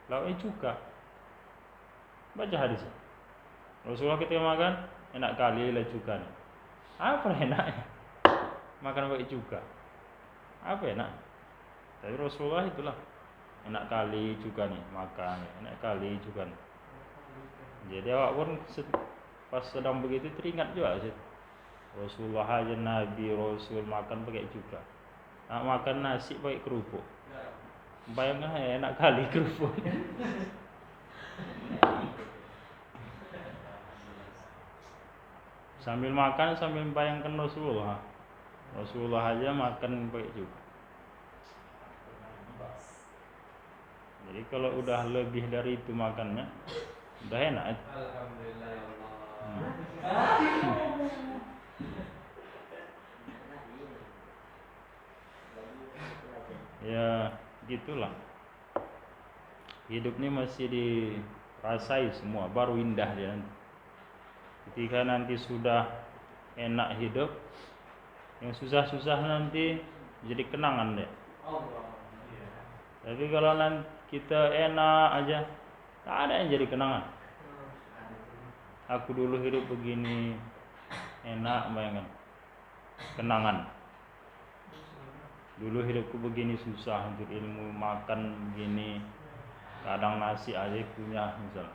A: lauknya cuka. Baca hadisnya. Rasulullah ketika makan enak kali lah cuka nih. Apa enaknya? Makan pakai cuka. Apa enak? Tapi Rasulullah itulah enak kali cuka nih makan, enak kali cuka nih. Jadi awak pun pas sedang begitu teringat juga sih. Rasulullah aja Nabi Rasul makan pakai cuka. Nak makan nasi pakai kerupuk. Bayangkan enak kali kerupuk. Sambil makan sambil bayangkan Rasulullah. Rasulullah aja makan pakai cuka. Jadi kalau udah lebih dari itu makannya, udah enak.
B: Alhamdulillah ya Allah.
A: Ya gitulah. Hidup ini masih dirasai semua, baru indah dia nanti. Ketika nanti sudah enak hidup, yang susah-susah nanti jadi kenangan deh. Tapi kalau nanti kita enak aja, tak ada yang jadi kenangan. Aku dulu hidup begini, enak bayangkan, kenangan. Dulu hidupku begini susah untuk ilmu, makan begini, kadang nasi aja punya misal.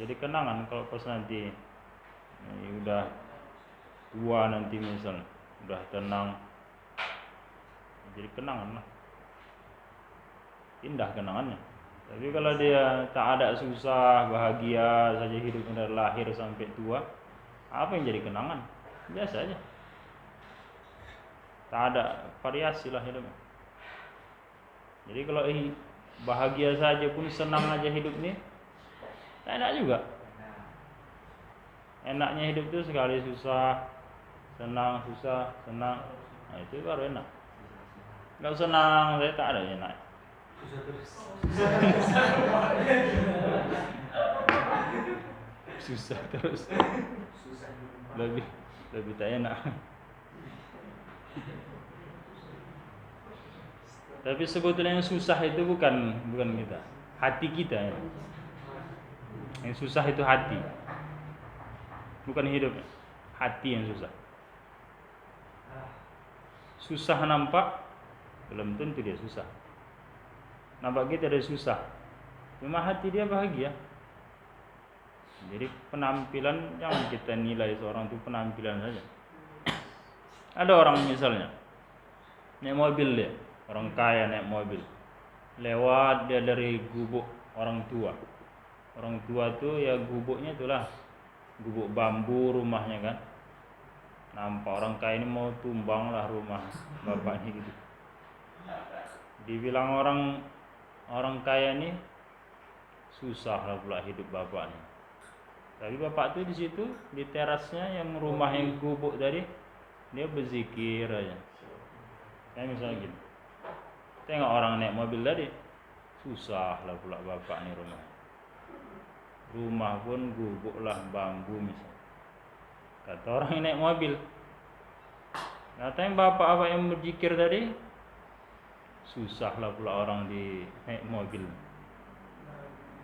A: Jadi kenangan kalau pas nanti udah tua nanti misal, udah tenang, jadi kenangan lah. Indah kenangannya. Tapi kalau dia tak ada susah, bahagia saja hidupnya dari lahir sampai tua, apa yang jadi kenangan? Biasa aja. Tak ada variasi lah hidupnya. Jadi kalau bahagia saja pun, senang aja hidup ini, tak enak juga. Enaknya hidup itu sekali susah, senang, nah itu baru enak. Kalau senang saya tak ada yang enak. Susah terus. Lebih tak enak. Tapi sebetulnya yang susah itu bukan kita, hati kita ya. Yang susah itu hati, bukan hidup. Hati yang susah. Susah nampak, belum tentu dia susah. Nampak kita ada susah, cuma hati dia bahagia. Jadi penampilan jangan kita nilai seorang itu penampilan saja. Ada orang misalnya naik mobil dia, orang kaya naik mobil, lewat dia dari gubuk orang tua. Orang tua tuh ya gubuknya itulah gubuk bambu rumahnya kan. Nampak orang kaya ini mau tumbang lah rumah bapaknya gitu. Dibilang orang kaya ini susah lah pula hidup bapaknya. Tapi bapak tuh di situ di terasnya yang rumah yang gubuk tadi dia berzikir aja. Kayak misalnya gitu. Tengok orang naik mobil tadi susah lah pula bapak nih rumah. Rumah pun gubuk lah bambu misalnya. Kata orang yang naik mobil, katanya bapak yang berzikir tadi susah lah pula orang di naik mobil.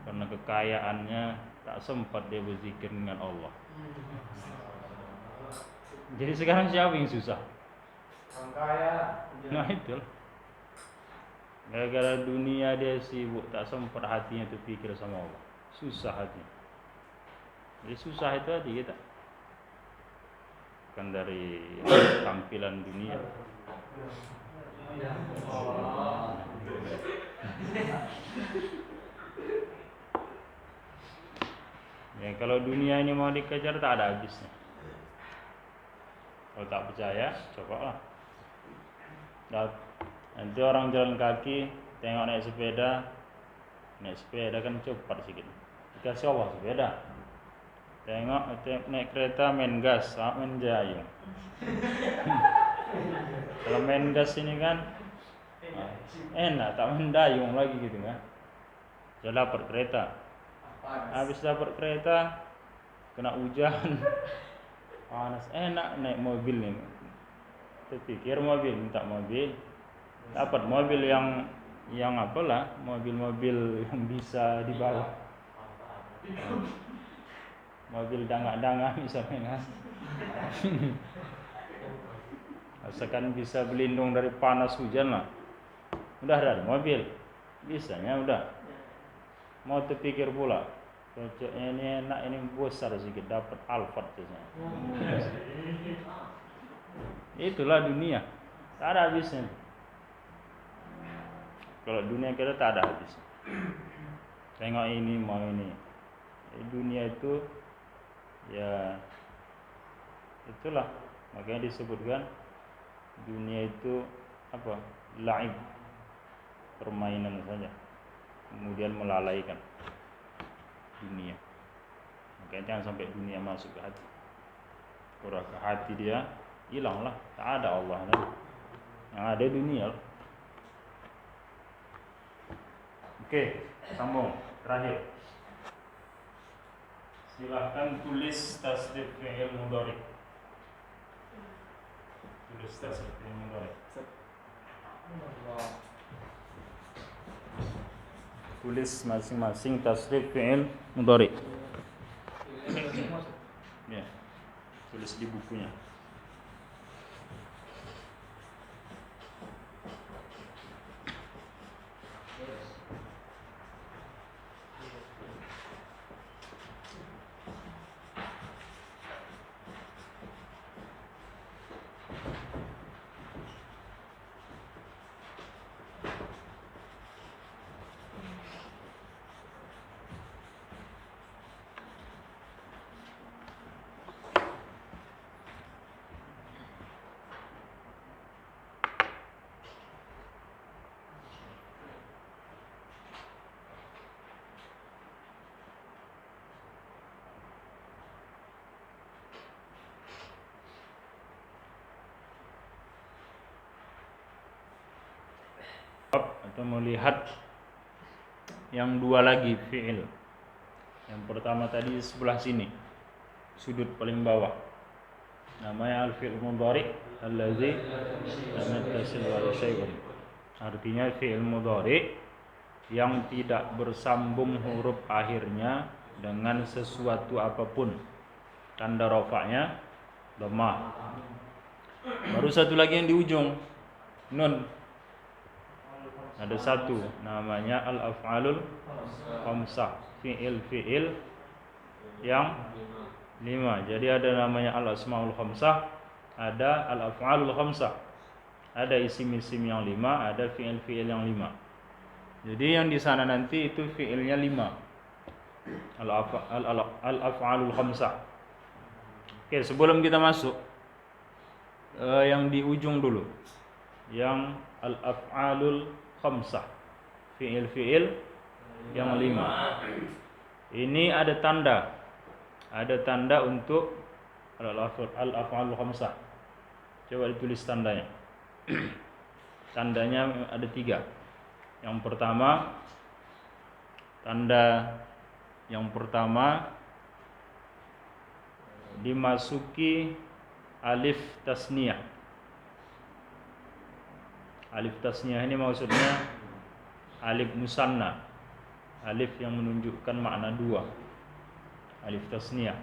A: Karena kekayaannya tak sempat dia berzikir dengan Allah. Jadi sekarang siapa yang susah?
B: Orang kaya.
A: Nah itu lah. Gara-gara dunia dia sibuk, tak sempat hatinya itu pikir sama Allah. Susah hati. Jadi susah itu hati kita. Bukan dari tampilan dunia. Ya kalau dunia ini mau dikejar tak ada habisnya. Kalau tak percaya, cobalah. Nanti orang jalan kaki tengok naik sepeda kan cepat sedikit. Dikasih Allah sepeda. Tengok naik kereta main gas, main jayung. Kalau main gas ini kan enak, tak main dayung lagi gitu kan. Sudah dapat kereta. Habis dapat kereta kena hujan. Panas, enak naik mobil nih. Terpikir mobil, minta mobil. dapat mobil yang apalah, mobil-mobil yang bisa dibawa, mobil dangak-dangak misalnya. Asalkan bisa berlindung dari panas hujan lah, udah ada mobil, bisanya udah. Mau terpikir pula, cocoknya ini enak, ini besar sedikit, dapat Alphard saja. Itulah dunia, tak ada habisnya. Kalau dunia kita tak ada habis. Tengok ini mau ini. Dunia itu ya itulah, makanya disebutkan dunia itu apa? Laib, permainan saja. Kemudian melalaikan dunia. Makanya jangan sampai dunia masuk ke hati. Kalau ke hati dia hilanglah, tak ada Allah lagi. Yang ada dunia. Oke, sambung terakhir. Silahkan tulis tasrif fi'il mudhari. Tulis tasrif fi'il mudhari. Tulis masing-masing tasrif fi'il mudhari. Ya. Tulis di bukunya. Atau melihat yang dua lagi fi'il. Yang pertama tadi sebelah sini, sudut paling bawah, namanya al-fi'il mudhari allazi lam yattasil wa syai'un. Artinya fi'il mudhari yang tidak bersambung huruf akhirnya dengan sesuatu apapun. Tanda rafa'nya dhammah. Baru satu lagi yang di ujung, nun. Ada satu namanya al-af'alul khamsah, fi'il yang 5. Jadi ada namanya al-asmaul khamsah, ada al-af'alul khamsah. Ada isim-isim yang 5, ada fi'il yang 5. Jadi yang di sana nanti itu fi'ilnya 5. Al-af'alul khamsah. Oke, sebelum kita masuk yang di ujung dulu. Yang al-af'alul khamsah, fi'il yang 5. Ini ada tanda untuk al-af'alul khamsah. Coba ditulis tandanya. Tandanya ada 3. Yang pertama, tanda yang pertama dimasuki alif tasniyah. Alif tasniyah ini maksudnya alif musanna, alif yang menunjukkan makna 2. Alif tasniyah.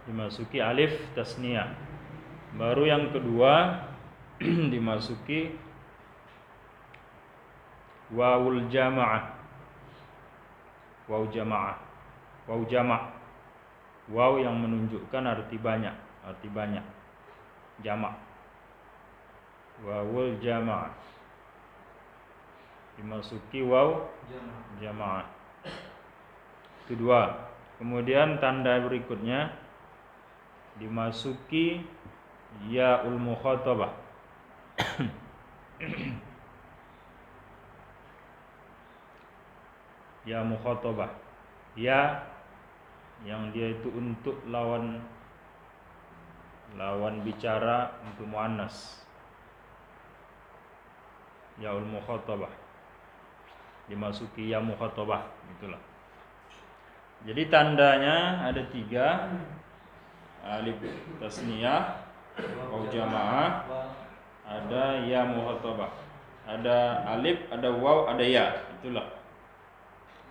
A: Dimasuki alif tasniyah. Baru yang kedua dimasuki wawul jamaah. Waw jamaah, waw jamak, waw yang menunjukkan arti banyak, jamak. Wawul jamaah dimasuki waw jamaah. Kedua, kemudian tanda berikutnya dimasuki yaul mukhatabah. Ya mukhatabah, ya yang dia itu untuk lawan bicara, untuk muannas. Yaul mukhatabah dimasuki ya mukhatabah, itulah. Jadi tandanya ada 3. Alif tasniyah, waw jamaah, ada ya muhatabah. Ada alif, ada waw, ada ya. Itulah.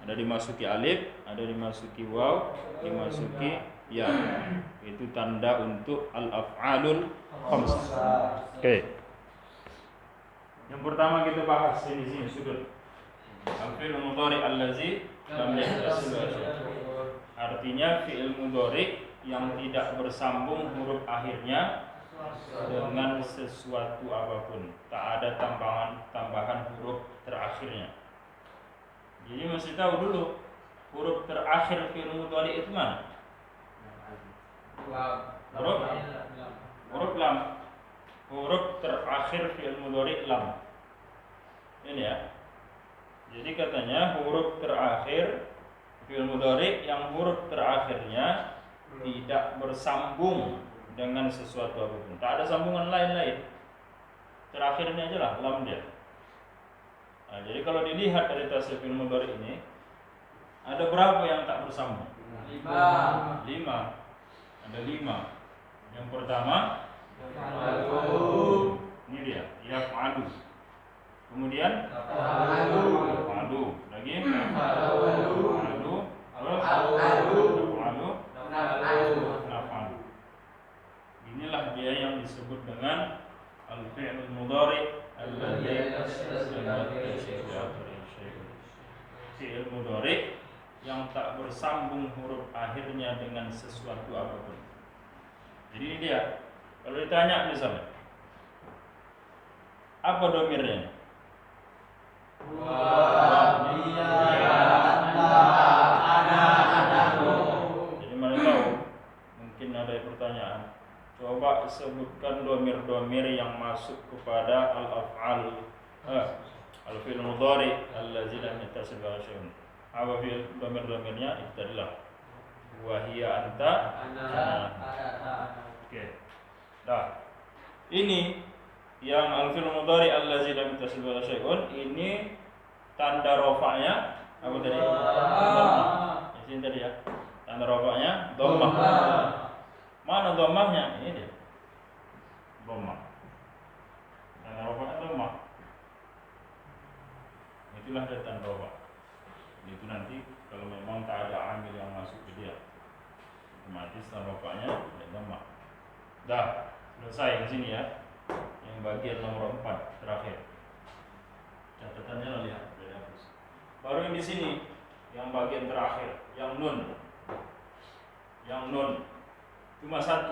A: Ada dimasuki alif, ada dimasuki waw, dimasuki ya. Itu tanda untuk al-af'alul khamsah. Oke. Yang pertama kita bahas sini sudut. Al-fi'l mudhari allazi lam yattasil bi syai'. Artinya fi'il mudhari yang tidak bersambung huruf akhirnya dengan sesuatu apapun. Tak ada tambahan huruf terakhirnya. Jadi mesti tahu dulu huruf terakhir fi'il mudhari itu mana? Huruf lam. Huruf terakhir fi'il mudhari lam. Ini ya. Jadi katanya huruf terakhir fi'il mudhari yang huruf terakhirnya tidak bersambung dengan sesuatu apapun. Tak ada sambungan lain-lain. Terakhirnya aja lah lam dia. Nah, jadi kalau dilihat dari tasrif fi'il mudhari ini, ada berapa yang tak bersambung? 5. Ada 5. Yang pertama ini dia, yaf'alu. Kemudian yaf'alu. Lagi yaf'alu. Naf'alu. Inilah dia yang disebut dengan al-fi'lul mudhari alladzi fi'il mudhari yang tak bersambung huruf akhirnya dengan sesuatu apapun. Jadi ini dia. Kalau ditanya misalnya, apa domirnya? Jadi mana tahu? Mungkin ada pertanyaan. Coba sebutkan domir-domir yang masuk kepada al-af'al al-fi'l mudhari allazi lam yattasil bi syai'in. Apa fi'il domir-domirnya? Itu adalah wa hiya anta ana. Oke. Nah, ini yang al-fi'l mudhari allazi lam yattasil bi syai'in, ini tanda rafa'nya apa tadi? Dhammah. Ini tadi ya. Tanda rafa'nya dhammah. Mana dhammahnya? Ini dia. Dhammah. Tanda rafa'nya dhammah. Itulah dia tanda rafa'. Itu nanti kalau memang tak ada amil yang masuk ke dia, otomatis tanda rafa'nya dhammah. Dah, selesai di sini ya. Yang bagian nomor 4 terakhir. Catatannya lo lihat, sudah dihapus. Baru yang di sini, yang bagian terakhir, yang nun. Yang nun cuma 1.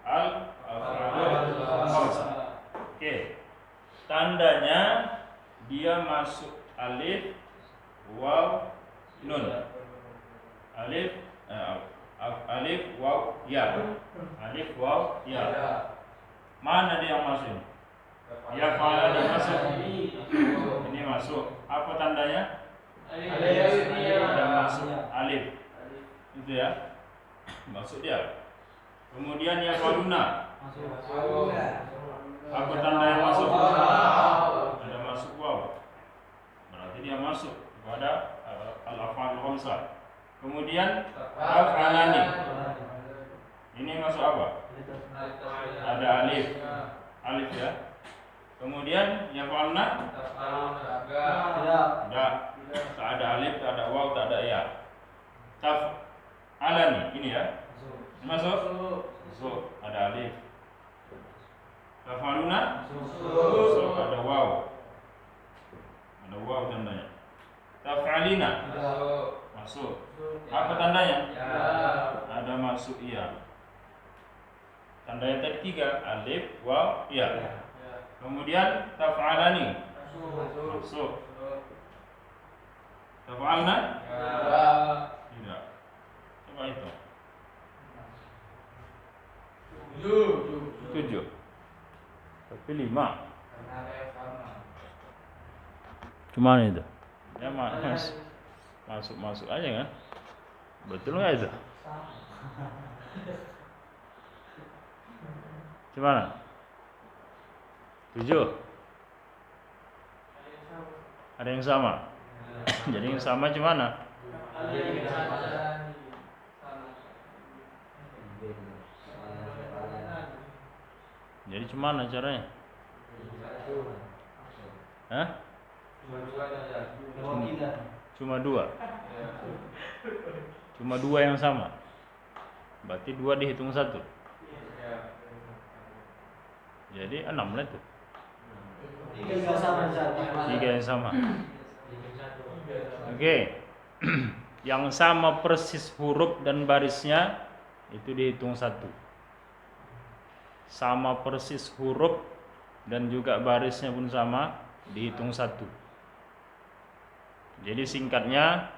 A: Al-af'alul khamsah. Oke. Tandanya dia masuk alif, waw, nun. Alif, waw, ya. Alif, waw, ya. Mana dia yang masuk? Ya, kalau dia masuk. Ini masuk. Apa tandanya? Ada masuk alif. Itu ya. Masuk dia. Kemudian ya faluna. Apa tanda yang masuk? Ada masuk waw. Berarti dia masuk kepada al-af'al khamsah. Kemudian af'alani. Ini masuk apa? Ada alif. Alif ya. Kemudian ya fa'alna? Tidak. Tak ada alif, tak ada waw, tak ada ya. Taf'alani. Ini ya. Masuk? Masuk. Ada alif. Taf'aluna? Masuk. Ada waw. Ada waw tandanya. Taf'alina? Masuk. Apa tandanya? Ada masuk iya. Tanda yang tadi 3, alif, waw, ya. Kemudian taf'alani. Masuk. Taf'alna? Tidak. Coba itu. 7. Tapi 5. Cuma itu. Ya masuk aja kan? Betul nggak itu? Gimana? 7. Ada yang sama. Jadi yang sama gimana? Jadi cemana caranya? Hah? Cuma dua. Cuma dua yang sama. Berarti dua dihitung satu. Jadi 6 lah itu. Tiga yang sama. Oke. Yang sama persis huruf dan barisnya itu dihitung satu. Sama persis huruf dan juga barisnya pun sama, dihitung satu. Jadi singkatnya,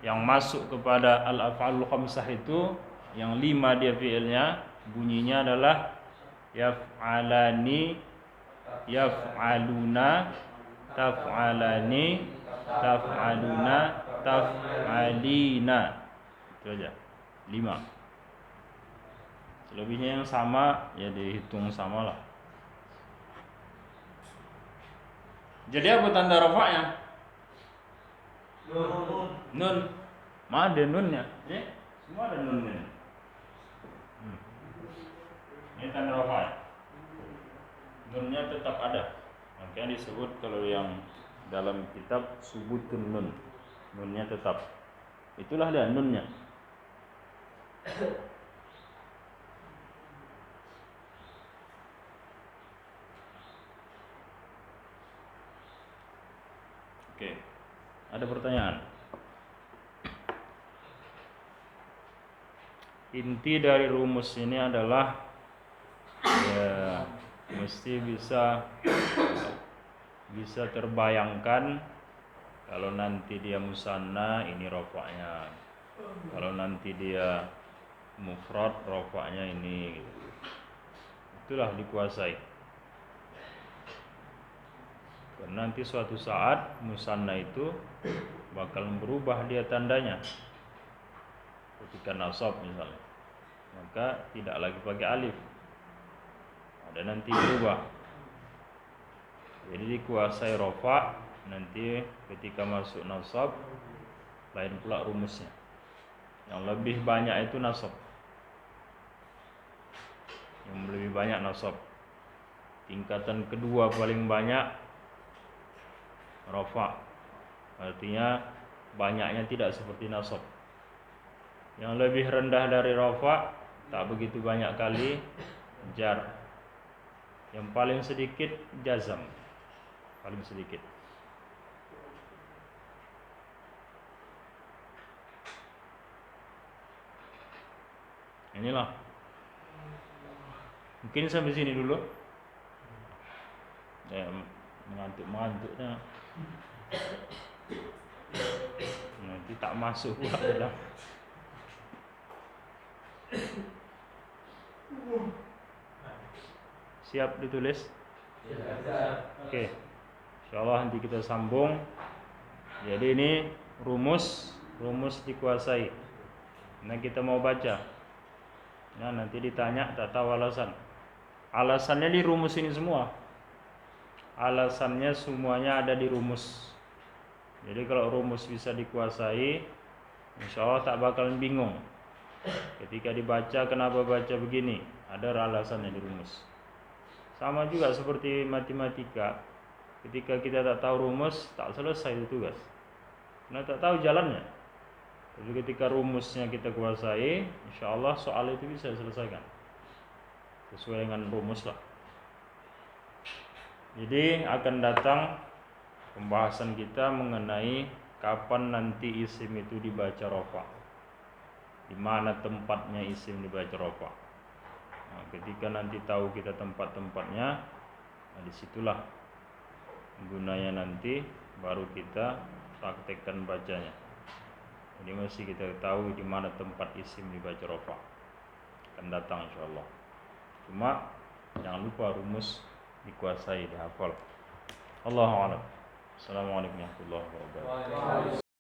A: yang masuk kepada al-af'alul khamsah itu, yang 5 dia fi'ilnya, bunyinya adalah yaf'alani, yaf'aluna, taf'alani, taf'aluna, taf'alina. Itu aja, 5. Selebihnya yang sama ya dihitung sama lah. Jadi apa tanda rafa'nya? Nun. Mana ada nunnya? Semua ada nunnya. Ini tanda rafa'. Nunnya tetap ada. Makanya disebut kalau yang dalam kitab subutun nun. Nunnya tetap. Itulah dia nunnya. Oke. Ada pertanyaan? Inti dari rumus ini adalah ya mesti bisa terbayangkan kalau nanti dia musanna ini rafa'nya, kalau nanti dia mufrad rafa'nya ini, itulah dikuasai. Karena nanti suatu saat musanna itu bakal berubah dia tandanya. Ketika nasab misalnya, maka tidak lagi pakai alif, ada nanti berubah. Jadi dikuasai rafa', nanti ketika masuk nasab lain pula rumusnya. Yang lebih banyak itu nasab. Yang lebih banyak nasab. Tingkatan kedua paling banyak rafa'. Artinya banyaknya tidak seperti nasab. Yang lebih rendah dari rafa' tak begitu banyak kali jar. Yang paling sedikit jazam. Paling sedikit. Inilah. Mungkin sampai sini dulu. Ya, mengantuk-mengantuknya. Nanti tak masuk pula dalam. Siap ditulis? Oke. Insyaallah nanti kita sambung. Jadi ini rumus dikuasai. Nah kita mau baca. Nah nanti ditanya tak tahu alasan. Alasannya di rumus ini semua. Alasannya semuanya ada di rumus. Jadi kalau rumus bisa dikuasai, insyaallah tak bakalan bingung. Ketika dibaca kenapa baca begini, ada alasannya di rumus. Sama juga seperti matematika. Ketika kita tak tahu rumus, tak selesai itu tugas. Karena tak tahu jalannya. Tapi ketika rumusnya kita kuasai, insyaallah soal itu bisa diselesaikan sesuai dengan rumus lah. Jadi akan datang pembahasan kita mengenai kapan nanti isim itu dibaca rafa'. Di mana tempatnya isim dibaca rafa'. Nah, ketika nanti tahu kita tempat-tempatnya, nah disitulah gunanya nanti baru kita praktekkan bacanya. Jadi mesti kita tahu di mana tempat isim dibaca rafa'. Akan datang insyaallah. Cuma jangan lupa rumus dikuasai, dihafal. Allahu a'lam. Assalamualaikum warahmatullahi wabarakatuh.